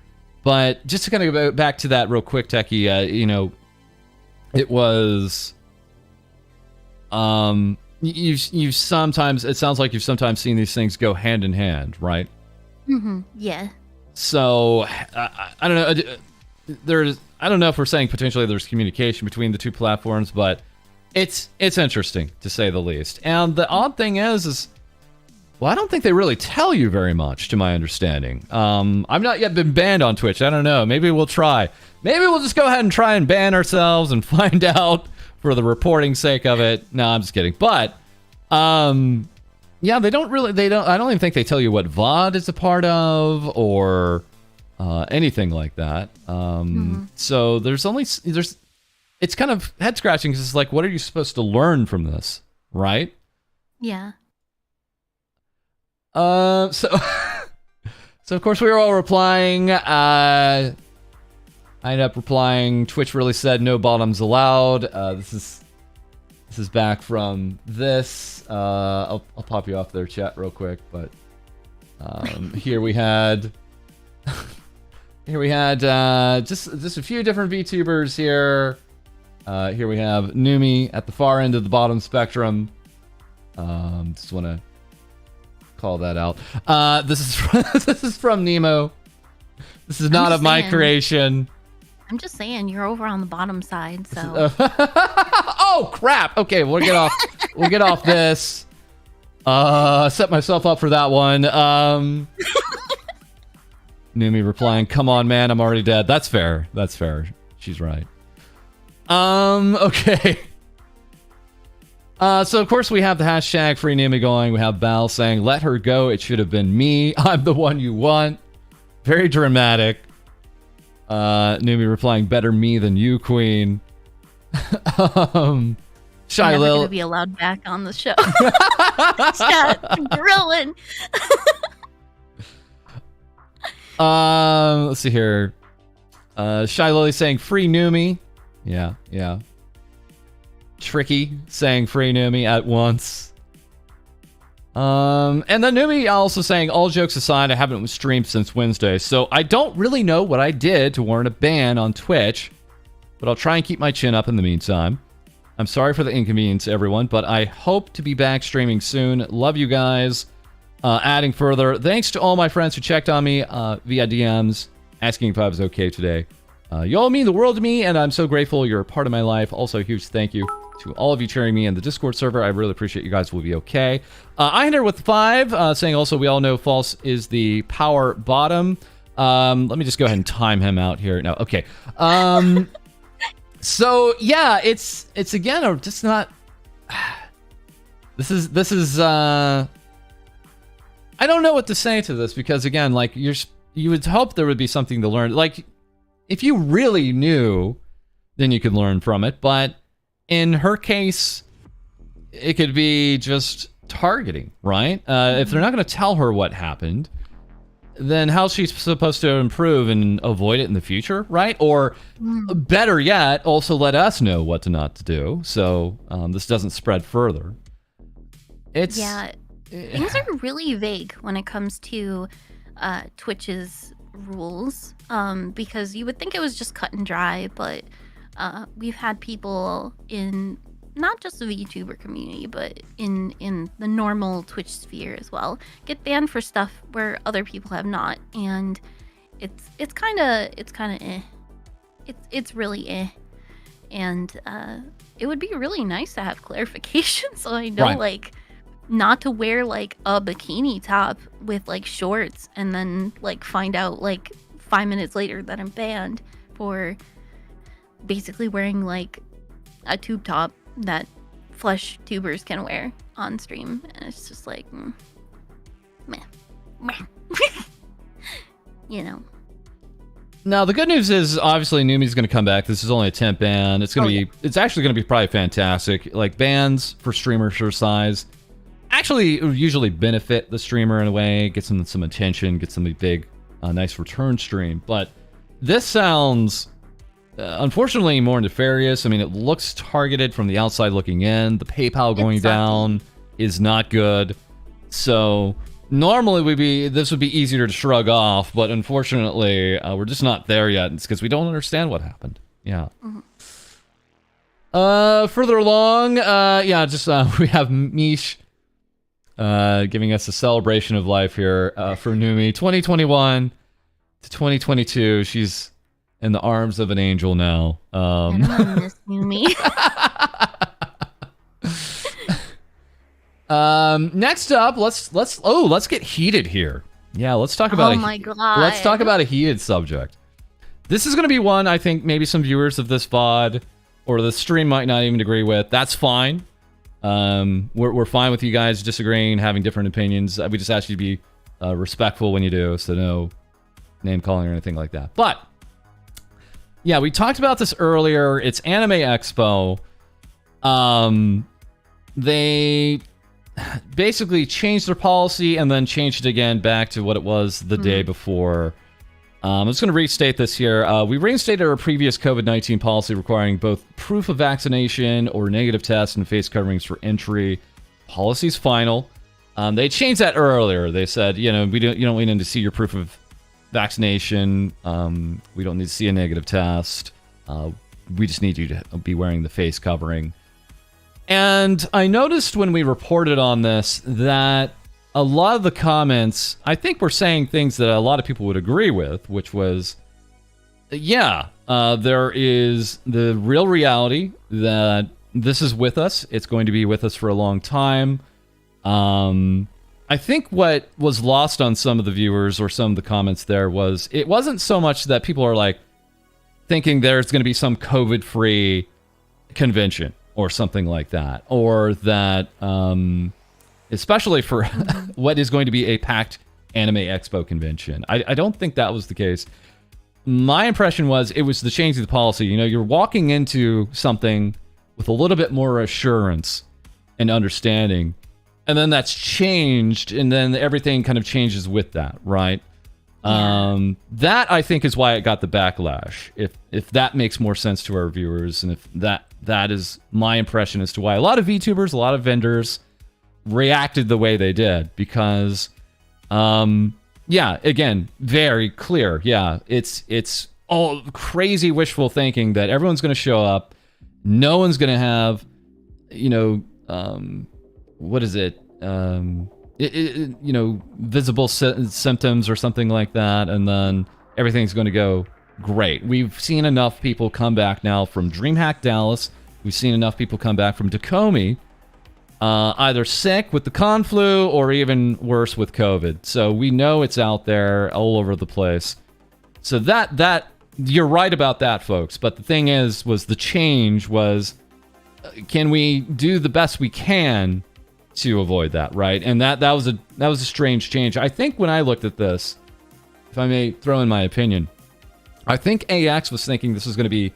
But just to kind of go back to that real quick, Techy, you know, it was, you've sometimes, it sounds like you've sometimes seen these things go hand in hand, right? Mm-hmm. Yeah. So, I don't know, I don't know if we're saying potentially there's communication between the two platforms, but it's interesting to say the least. And the odd thing is, well, I don't think they really tell you very much, to my understanding. I've not yet been banned on Twitch. I don't know. Maybe we'll try. Maybe we'll just go ahead and try and ban ourselves and find out for the reporting sake of it. No, I'm just kidding. But, yeah, I don't even think they tell you what VOD is a part of or anything like that. So it's kind of head scratching because it's like, what are you supposed to learn from this, right? Yeah. So of course we were all replying. I ended up replying. Twitch really said no bottoms allowed. This is back from this. I'll pop you off their chat real quick, but here we had just a few different VTubers here. Here we have Numi at the far end of the bottom spectrum. Just want to call that out. This is from Nemo. This is not of my creation. I'm just saying, you're over on the bottom side, so. Oh crap! Okay, we'll get off. We'll get off this. Set myself up for that one. Numi replying, "Come on, man, I'm already dead." That's fair. That's fair. She's right. Okay. So of course we have the hashtag free Numi going. We have Val saying, "Let her go. It should have been me. I'm the one you want." Very dramatic. Numi replying, "Better me than you, Queen." Shy Never Lil gonna be allowed back on the show. Chat grilling. Let's see here. Shy Lily saying free Numi. Yeah. Tricky saying free Numi at once. And then Numi also saying, all jokes aside, I haven't streamed since Wednesday, so I don't really know what I did to warrant a ban on Twitch, but I'll try and keep my chin up in the meantime. I'm sorry for the inconvenience, everyone, but I hope to be back streaming soon. Love you guys. Adding further, thanks to all my friends who checked on me via DMs, asking if I was okay today. You all mean the world to me, and I'm so grateful you're a part of my life. Also, a huge thank you to all of you cheering me in the Discord server. I really appreciate you guys will be okay. I entered with 5, saying also we all know False is the power bottom. Let me just go ahead and time him out here. No, okay. So yeah, it's again just not. This is. I don't know what to say to this because again, like you would hope there would be something to learn. Like if you really knew, then you could learn from it. But in her case, it could be just targeting, right? If they're not going to tell her what happened, then how's she supposed to improve and avoid it in the future, right? Or better yet, also let us know what to not to do, so this doesn't spread further. Things are really vague when it comes to Twitch's rules, because you would think it was just cut and dry, but we've had people in not just the VTuber community, but in the normal Twitch sphere as well, get banned for stuff where other people have not, and it's kind of eh. It's really eh, and it would be really nice to have clarification so I know like not to wear like a bikini top with like shorts and then like find out like 5 minutes later that I'm banned for basically wearing like a tube top that flesh tubers can wear on stream, and it's just like meh. You know. Now the good news is obviously Numi's going to come back. This is only a temp ban. It's going to be it's actually going to be probably fantastic. Like bans for streamers her size actually usually benefit the streamer in a way, get some attention, get some big nice return stream. But this sounds unfortunately more nefarious. I mean, it looks targeted from the outside looking in. The PayPal going down is not good. So Normally this would be easier to shrug off, but unfortunately, we're just not there yet. It's because we don't understand what happened. Yeah. Further along, we have Mish giving us a celebration of life here for Numi. 2021 to 2022, she's in the arms of an angel now. I don't miss Numi. Next up, let's get heated here. Yeah, let's talk about let's talk about a heated subject. This is going to be one I think maybe some viewers of this VOD or the stream might not even agree with. That's fine. We're fine with you guys disagreeing, having different opinions. We just ask you to be respectful when you do, so no name calling or anything like that. But yeah, we talked about this earlier. It's Anime Expo. They basically changed their policy and then changed it again back to what it was the day before. I'm just going to restate this here. We reinstated our previous COVID-19 policy requiring both proof of vaccination or negative test and face coverings for entry. Policy's final. They changed that earlier. They said, you don't need to see your proof of vaccination. We don't need to see a negative test. We just need you to be wearing the face covering. And I noticed when we reported on this that a lot of the comments, I think, were saying things that a lot of people would agree with, which was, there is the real reality that this is with us. It's going to be with us for a long time. I think what was lost on some of the viewers or some of the comments there was, it wasn't so much that people are like thinking there's going to be some COVID-free convention or something like that, or that, especially for what is going to be a packed Anime Expo convention. I don't think that was the case. My impression was it was the change of the policy. You're walking into something with a little bit more assurance and understanding, and then that's changed, and then everything kind of changes with that, right? Yeah. That, I think, is why it got the backlash. If that makes more sense to our viewers, and if that is my impression as to why a lot of VTubers, a lot of vendors reacted the way they did, because again, very clear. Yeah, it's all crazy wishful thinking that everyone's going to show up, no one's going to have, what is it? Visible symptoms or something like that, and then everything's going to go great. We've seen enough people come back now from DreamHack Dallas. We've seen enough people come back from Tacoma, either sick with the con flu or even worse with COVID. So we know it's out there all over the place. So that you're right about that, folks. But the thing was the change was, can we do the best we can to avoid that, right? And that was a strange change. I think when I looked at this, if I may throw in my opinion, I think AX was thinking this was going to be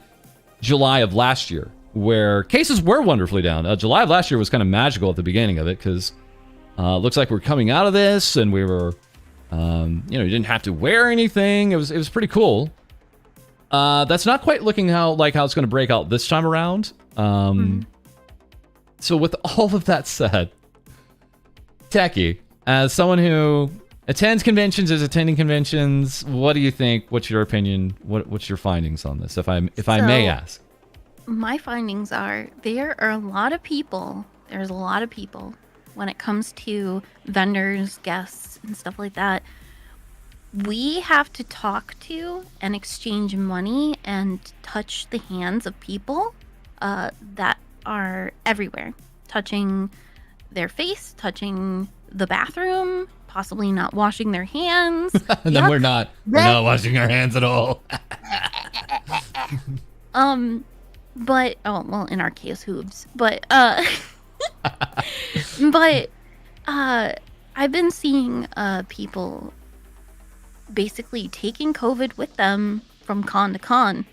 July of last year, where cases were wonderfully down. July of last year was kind of magical at the beginning of it, because looks like we're coming out of this, and we were, you didn't have to wear anything. It was pretty cool. That's not quite looking how it's going to break out this time around. So with all of that said, Techy, as someone who attends conventions, is attending conventions, what do you think? What's your opinion? What's your findings on this, if I may ask? My findings are there's a lot of people when it comes to vendors, guests, and stuff like that. We have to talk to and exchange money and touch the hands of people that are everywhere, touching their face, touching the bathroom, possibly not washing their hands. And then we're not washing our hands at all. But in our case, hooves. But I've been seeing people basically taking COVID with them from con to con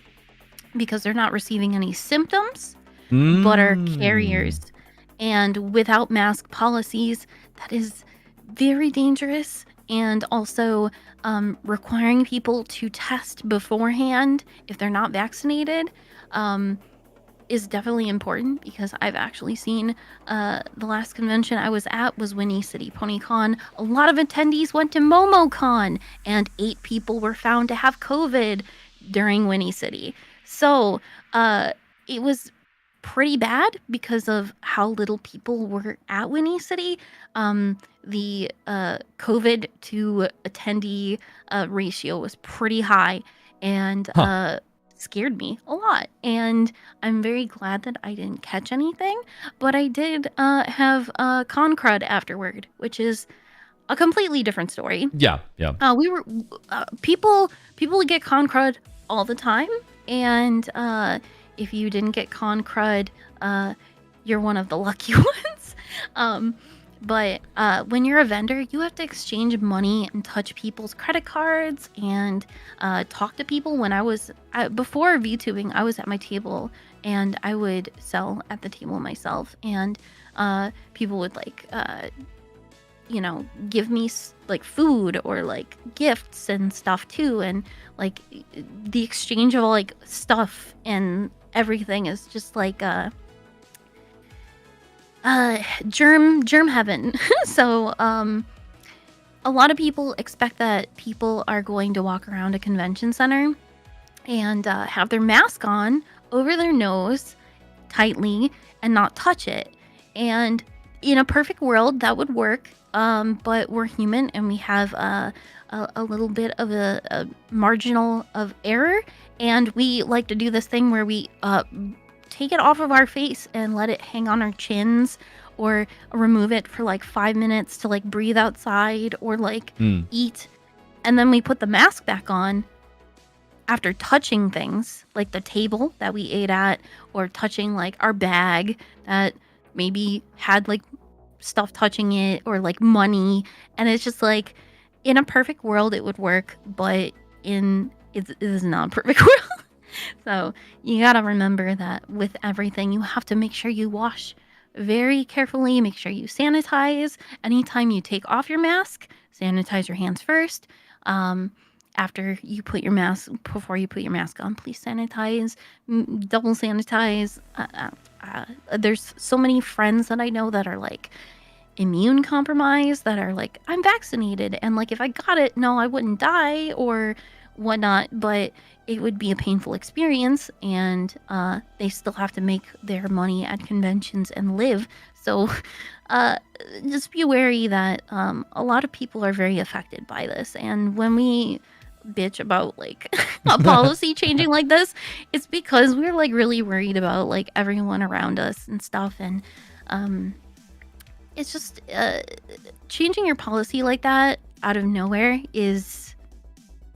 because they're not receiving any symptoms, but are carriers. And without mask policies, that is very dangerous. And also requiring people to test beforehand if they're not vaccinated. is definitely important because I've actually seen the last convention I was at was Winnie City PonyCon. A lot of attendees went to MomoCon, and 8 people were found to have COVID during Winnie City. So it was pretty bad because of how little people were at Winnie City. The COVID to attendee ratio was pretty high, and scared me a lot. And I'm very glad that I didn't catch anything, but I did have con crud afterward, which is a completely different story. Yeah. We were people get con crud all the time, and if you didn't get con crud, you're one of the lucky ones. But when you're a vendor, you have to exchange money and touch people's credit cards and talk to people. When I was before VTubing, I was at my table and I would sell at the table myself, and people would like give me like food or like gifts and stuff too, and like the exchange of like stuff and everything is just like germ heaven. So a lot of people expect that people are going to walk around a convention center and have their mask on over their nose tightly and not touch it. And in a perfect world, that would work. But we're human and we have a little bit of a marginal of error. And we like to do this thing where we take it off of our face and let it hang on our chins, or remove it for like 5 minutes to like breathe outside or like eat. And then we put the mask back on after touching things like the table that we ate at, or touching like our bag that maybe had like stuff touching it, or like money. And it's just like, in a perfect world it would work, but it is not a perfect world. So you gotta remember that with everything, you have to make sure you wash very carefully, make sure you sanitize. Anytime you take off your mask, sanitize your hands first. After you put your mask, before you put your mask on, please sanitize, double sanitize. There's so many friends that I know that are like immune compromised, that are like, I'm vaccinated, and like if I got it, no, I wouldn't die or whatnot, but it would be a painful experience, and they still have to make their money at conventions and live. So just be wary that a lot of people are very affected by this. And when we bitch about like a policy changing like this, it's because we're like really worried about like everyone around us and stuff. And it's just changing your policy like that out of nowhere is,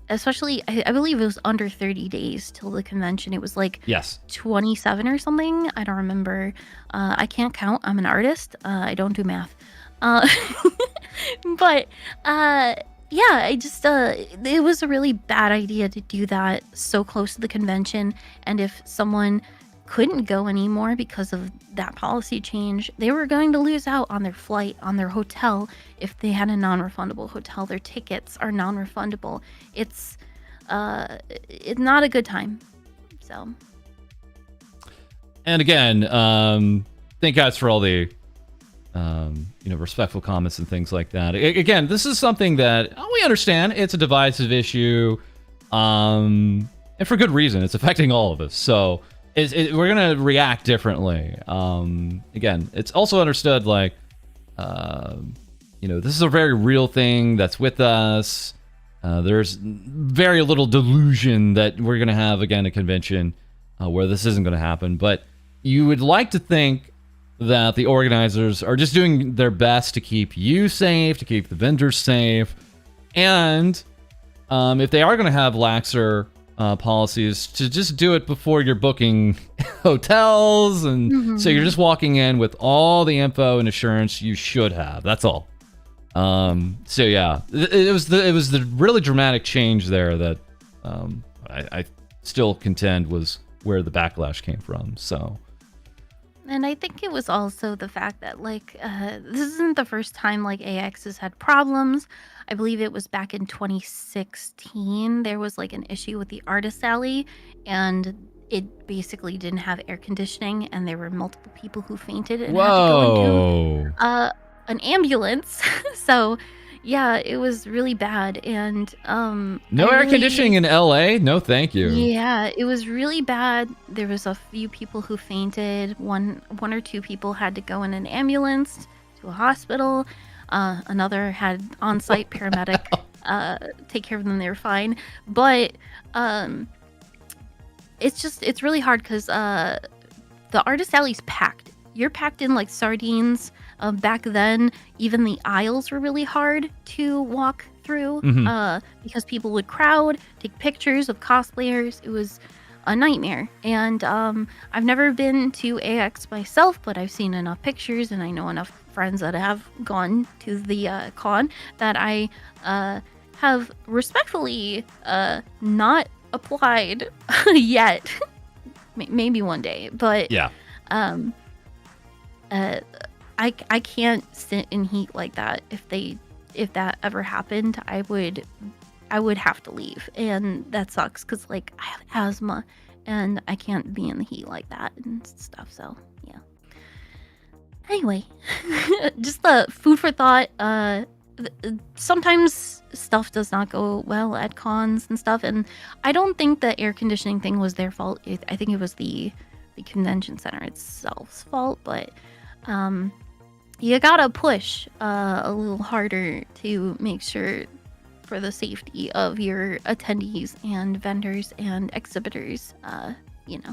especially, I believe it was under 30 days till the convention. It was like 27 or something. I don't remember. I can't count. I'm an artist. I don't do math. But yeah, I just it was a really bad idea to do that so close to the convention. And if someone couldn't go anymore because of that policy change, they were going to lose out on their flight, on their hotel. If they had a non-refundable hotel, their tickets are non-refundable. It's not a good time. So, and again, thank guys for all the respectful comments and things like that. Again, this is something that we understand. It's a divisive issue, and for good reason. It's affecting all of us. So we're gonna react differently. Again, it's also understood, like, this is a very real thing that's with us. There's very little delusion that we're gonna have again a convention where this isn't gonna happen. But you would like to think that the organizers are just doing their best to keep you safe, to keep the vendors safe, and if they are gonna have laxer policies, to just do it before you're booking hotels, and so you're just walking in with all the info and assurance you should have. That's all. So yeah, it was the really dramatic change there that I still contend was where the backlash came from. So. And I think it was also the fact that, like, this isn't the first time, like, AX has had problems. I believe it was back in 2016. There was, like, an issue with the Artist Alley, and it basically didn't have air conditioning, and there were multiple people who fainted and had to go into an ambulance. So yeah, it was really bad. And no air conditioning in LA? No, thank you. Yeah, it was really bad. There was a few people who fainted. One or two people had to go in an ambulance to a hospital. Another had on-site paramedic take care of them. They were fine. But it's really hard because the artist alley's packed. You're packed in like sardines. Back then, even the aisles were really hard to walk through because people would crowd, take pictures of cosplayers. It was a nightmare. And I've never been to AX myself, but I've seen enough pictures and I know enough friends that have gone to the con that I have respectfully not applied yet. Maybe one day, but yeah. I can't sit in heat like that. If that ever happened, I would have to leave, and that sucks because like I have asthma and I can't be in the heat like that and stuff. So yeah. Anyway, just the food for thought. Sometimes stuff does not go well at cons and stuff, and I don't think the air conditioning thing was their fault. I think it was the convention center itself's fault, but you gotta push a little harder to make sure for the safety of your attendees and vendors and exhibitors. Yeah.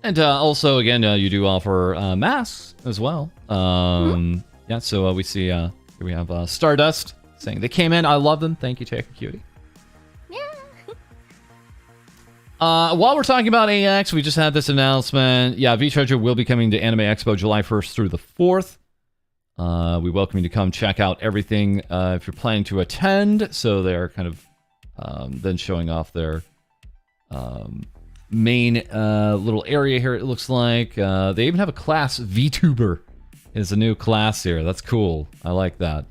And also, again, you do offer masks as well. Yeah, so we see here we have Stardust saying they came in. I love them. Thank you, Techy Cutie. While we're talking about AX, we just had this announcement. Yeah, Vtuber will be coming to Anime Expo July 1st through the 4th. We welcome you to come check out everything if you're planning to attend. So they're kind of then showing off their main little area here, it looks like. They even have a class. Vtuber is a new class here. That's cool. I like that.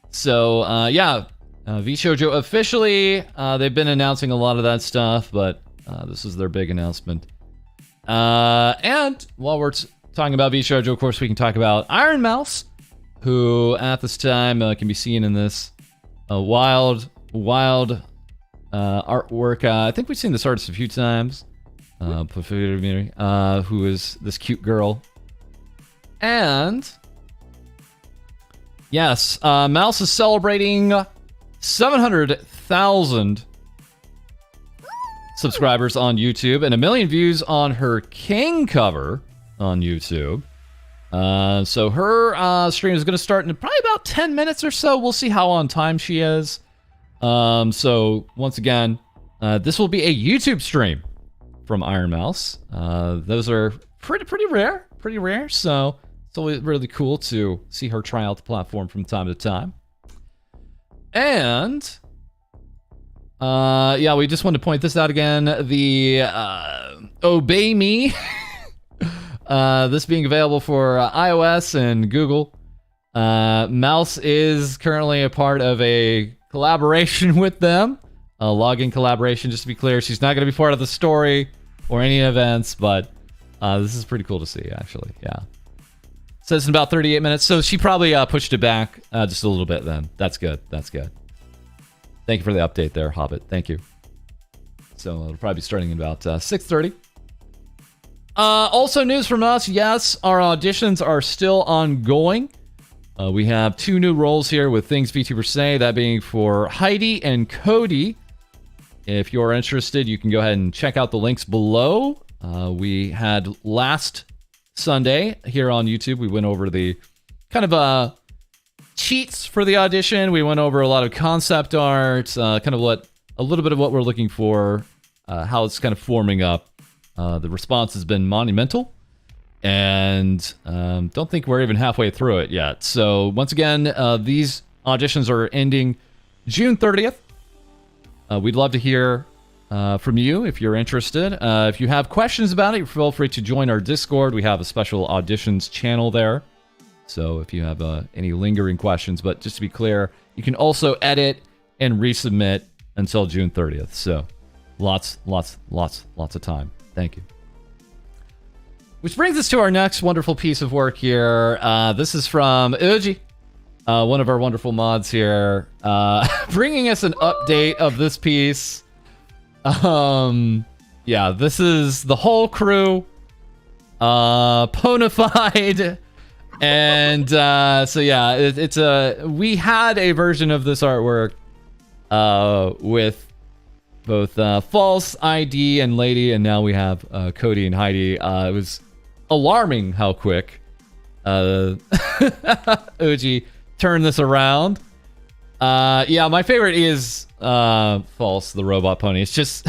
So, yeah, Vshoujo officially, they've been announcing a lot of that stuff, but this is their big announcement. And while we're talking about Vshoujo, of course, we can talk about Iron Mouse, who at this time can be seen in this wild artwork. I think we've seen this artist a few times. Who is this cute girl. And yes, Mouse is celebrating 700,000 subscribers on YouTube and 1 million views on her King cover on YouTube. So her stream is going to start in probably about 10 minutes or so. We'll see how on time she is. So once again, this will be a YouTube stream from Iron Mouse. Those are pretty rare. So it's always really cool to see her try out the platform from time to time. And yeah, we just wanted to point this out again. The Obey Me, this being available for iOS and Google. Mouse is currently a part of a collaboration with them. A login collaboration, just to be clear. She's not going to be part of the story or any events, but this is pretty cool to see, actually. Yeah. Says in about 38 minutes, so she probably pushed it back just a little bit then. That's good. Thank you for the update there, Hobbit. Thank you. So it'll probably be starting in about 6:30. Also news from us. Yes, our auditions are still ongoing. We have 2 new roles here with Things VTubers Say, that being for Heidi and Cody. If you're interested, you can go ahead and check out the links below. We had last Sunday here on YouTube, we went over the kind of cheats for the audition. We went over a lot of concept art, kind of a little bit of what we're looking for, how it's kind of forming up. The response has been monumental, and don't think we're even halfway through it yet. So once again, these auditions are ending June 30th. We'd love to hear from you if you're interested. If you have questions about it, feel free to join our Discord. We have a special auditions channel there. So if you have any lingering questions, but just to be clear, you can also edit and resubmit until June 30th. So lots of time. Thank you. Which brings us to our next wonderful piece of work here. This is from Uji, one of our wonderful mods here, bringing us an update of this piece. Yeah, this is the whole crew, ponified, and so yeah, it's we had a version of this artwork with both FalseEyeD and Lady, and now we have Cody and Heidi. It was alarming how quick Uji turned this around. Yeah, my favorite is False, the robot pony. It's just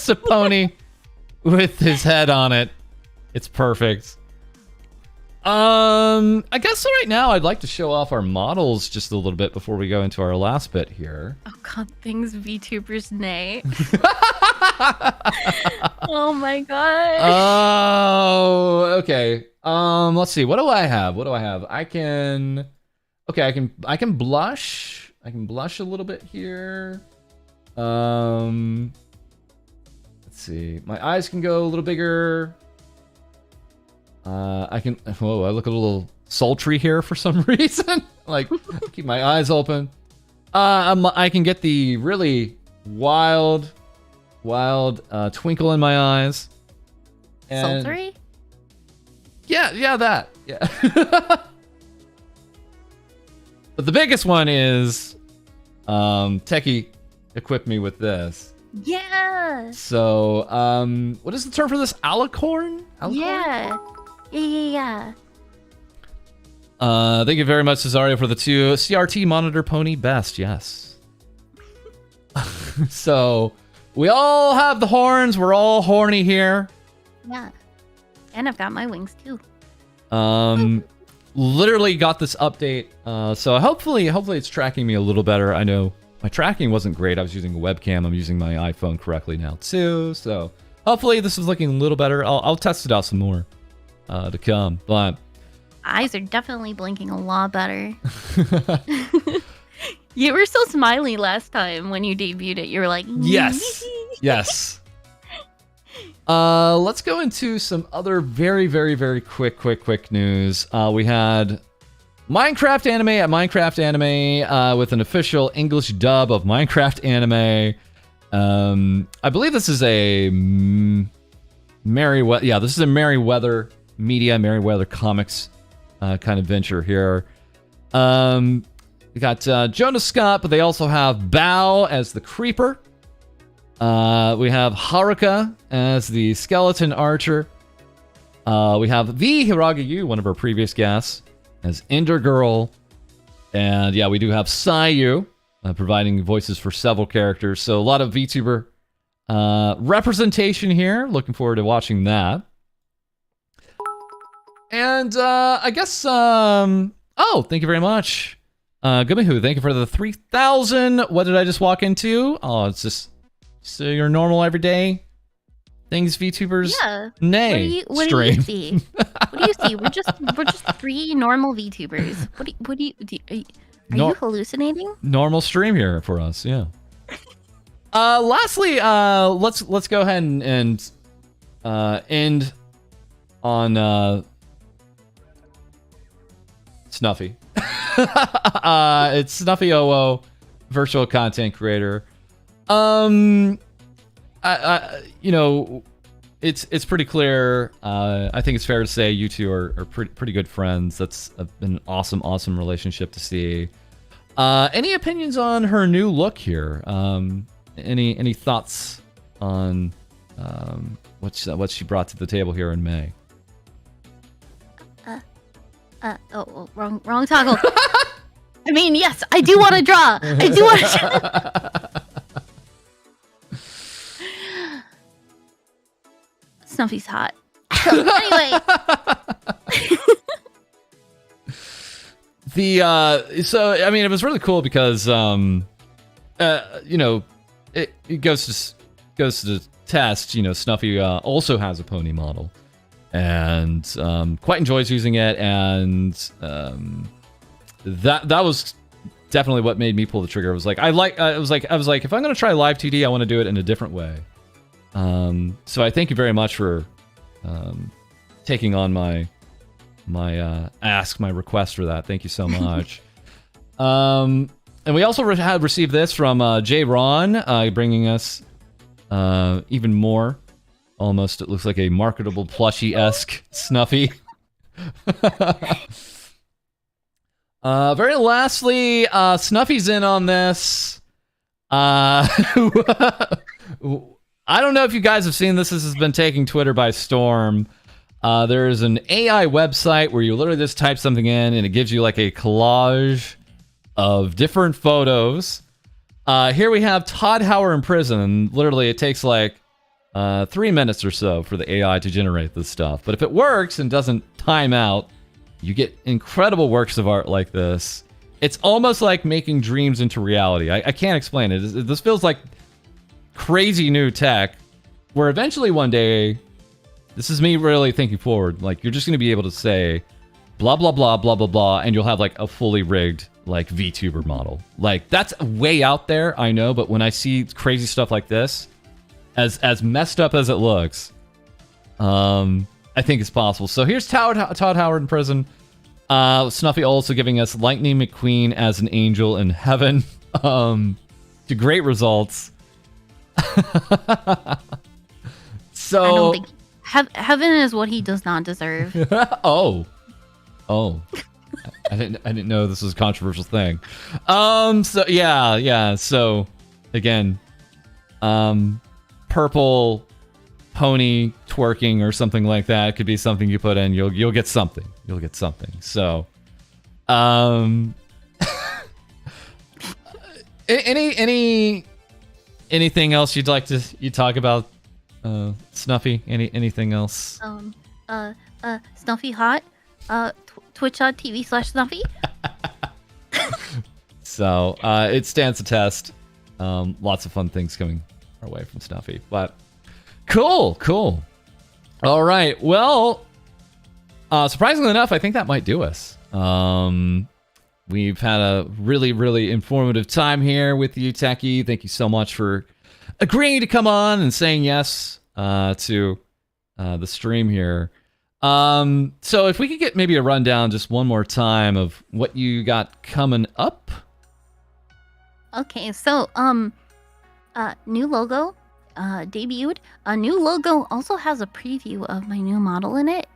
a pony with his head on it. It's perfect. I guess right now I'd like to show off our models just a little bit before we go into our last bit here. Oh god, things Vtubers nay. Oh my god. Oh, okay. Let's see. What do I have? I can blush. I can blush a little bit here. Let's see. My eyes can go a little bigger. I look a little sultry here for some reason. Like, keep my eyes open. I can get the really wild twinkle in my eyes. And Sultry? Yeah, that. Yeah. But the biggest one is, Techy equipped me with this. Yeah. So, what is the term for this? Alicorn? Yeah. Yeah. Thank you very much, Cesario, for the 2 CRT monitor pony best. Yes. So, we all have the horns. We're all horny here. Yeah. And I've got my wings too. Literally got this update. So hopefully it's tracking me a little better. I know my tracking wasn't great. I was using a webcam. I'm using my iPhone correctly now too. So hopefully this is looking a little better. I'll test it out some more to come. But Eyes are definitely blinking a lot better. You were so smiley last time when you debuted it. You were like, yes. Yes. Let's go into some other very, very, very quick news. We had Minecraft Anime at Minecraft Anime with an official English dub of Minecraft Anime. I believe this is a this is a Merryweather Media, Merryweather Comics kind of venture here. We got Jonas Scott, but they also have Bao as the Creeper. We have Haruka as the Skeleton Archer. We have the Hiragayu, one of our previous guests, as Ender Girl. And yeah, we do have Sayu providing voices for several characters. So a lot of VTuber representation here. Looking forward to watching that. And I guess, thank you very much. Gumihu, thank you for the 3,000. What did I just walk into? Oh, it's just so your normal everyday things VTubers. Yeah. Nay. What do you see? What do you see? We're just 3 normal VTubers. What do you are you hallucinating? Normal stream here for us, yeah. Lastly, let's go ahead and end on Snuffy. It's Snuffy OO, virtual content creator. It's pretty clear. I think it's fair to say you two are pretty good friends. That's been an awesome relationship to see. Any opinions on her new look here? Any thoughts on what she brought to the table here in May? Wrong toggle. I mean, yes, I do want to draw. I do want to. Snuffy's hot. Anyway. So I mean, it was really cool because it goes to test. Snuffy also has a pony model, and quite enjoys using it, and that was definitely what made me pull the trigger. I was like, if I'm gonna try live 2D, I want to do it in a different way. So I thank you very much for taking on my request for that. Thank you so much. And we also had received this from J. Ron, bringing us even more. Almost, it looks like a marketable plushie-esque Snuffy. Very lastly, Snuffy's in on this. I don't know if you guys have seen this. This has been taking Twitter by storm. There is an AI website where you literally just type something in and it gives you like a collage of different photos. Here we have Todd Howard in prison. Literally, it takes like 3 minutes or so for the AI to generate this stuff. But if it works and doesn't time out, you get incredible works of art like this. It's almost like making dreams into reality. I can't explain it. This feels like crazy new tech where eventually one day, this is me really thinking forward, like you're just going to be able to say blah, blah, blah, blah, blah, blah, and you'll have like a fully rigged like VTuber model. Like that's way out there, I know, but when I see crazy stuff like this, as messed up as it looks, I think it's possible. So here's Todd Howard in prison. Snuffy also giving us Lightning McQueen as an angel in heaven. To great results. So I don't think heaven is what he does not deserve. oh, I didn't know this was a controversial thing. So yeah. So again, purple pony twerking or something like that could be something you put in. You'll get something. You'll get something. So, anything else you'd like to talk about, Snuffy? Anything else? Snuffy hot. Twitch.tv/Snuffy. So it stands to test. Lots of fun things coming our way from Snuffy, but cool. All right, well, surprisingly enough, I think that might do us. We've had a really informative time here with you, Techy. Thank you so much for agreeing to come on and saying yes to the stream here. So if we could get maybe a rundown just one more time of what you got coming up. Okay, so new logo debuted. A new logo also has a preview of my new model in it.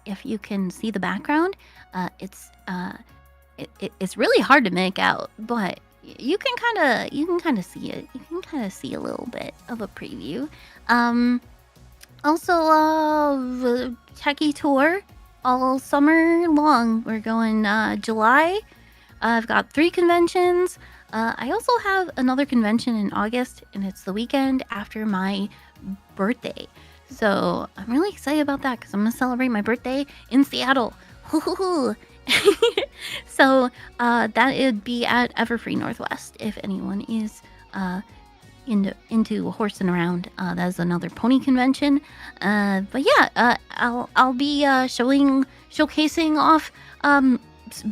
If you can see the background, it's really hard to make out, but you can kind of see it. You can kind of see a little bit of a preview. Also, the Techy tour all summer long. We're going July. I've got 3 conventions. I also have another convention in August, and it's the weekend after my birthday. So I'm really excited about that because I'm going to celebrate my birthday in Seattle. So that would be at Everfree Northwest if anyone is into horsing around. That's another pony convention. But yeah, I'll be showcasing off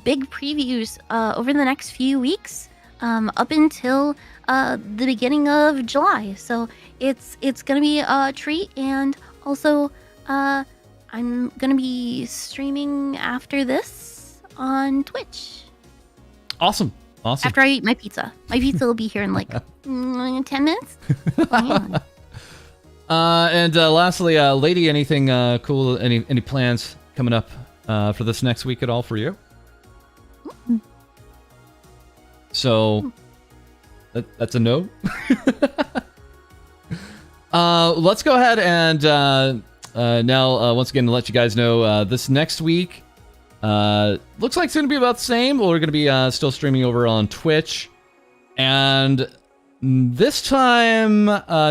big previews over the next few weeks. Up until the beginning of July. So it's gonna be a treat, and also I'm gonna be streaming after this on Twitch. Awesome. After I eat my pizza. My pizza will be here in like 10 minutes. And lastly, Lady, anything cool? Any plans coming up for this next week at all for you? So that's a no. Let's go ahead and now once again to let you guys know this next week looks like it's going to be about the same. We're going to be still streaming over on Twitch, and this time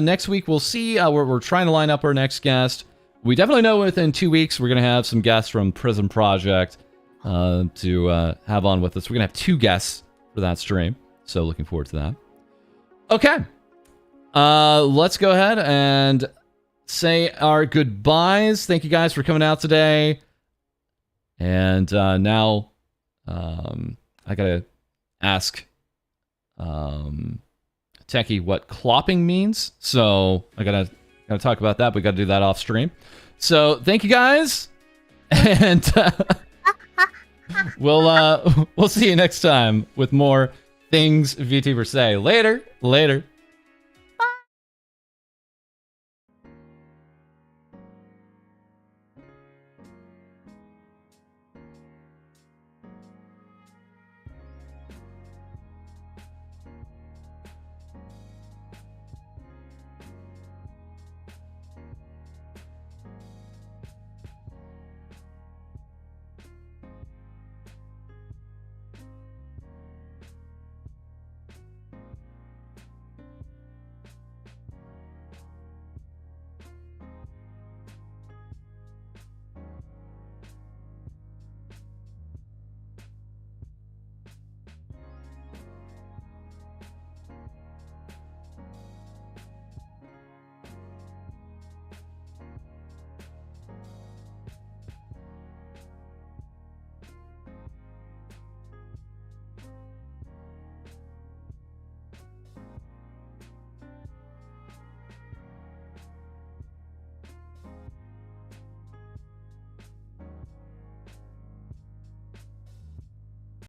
next week we'll see. We're trying to line up our next guest. We definitely know within 2 weeks we're going to have some guests from Prism Project to have on with us. We're going to have 2 guests for that stream, so looking forward to that. Okay, let's go ahead and say our goodbyes. Thank you guys for coming out today. And now I gotta ask Techy what clopping means, so I gotta Gonna talk about that. We got to do that off stream. So thank you guys, and we'll see you next time with more things VTubers say. Later.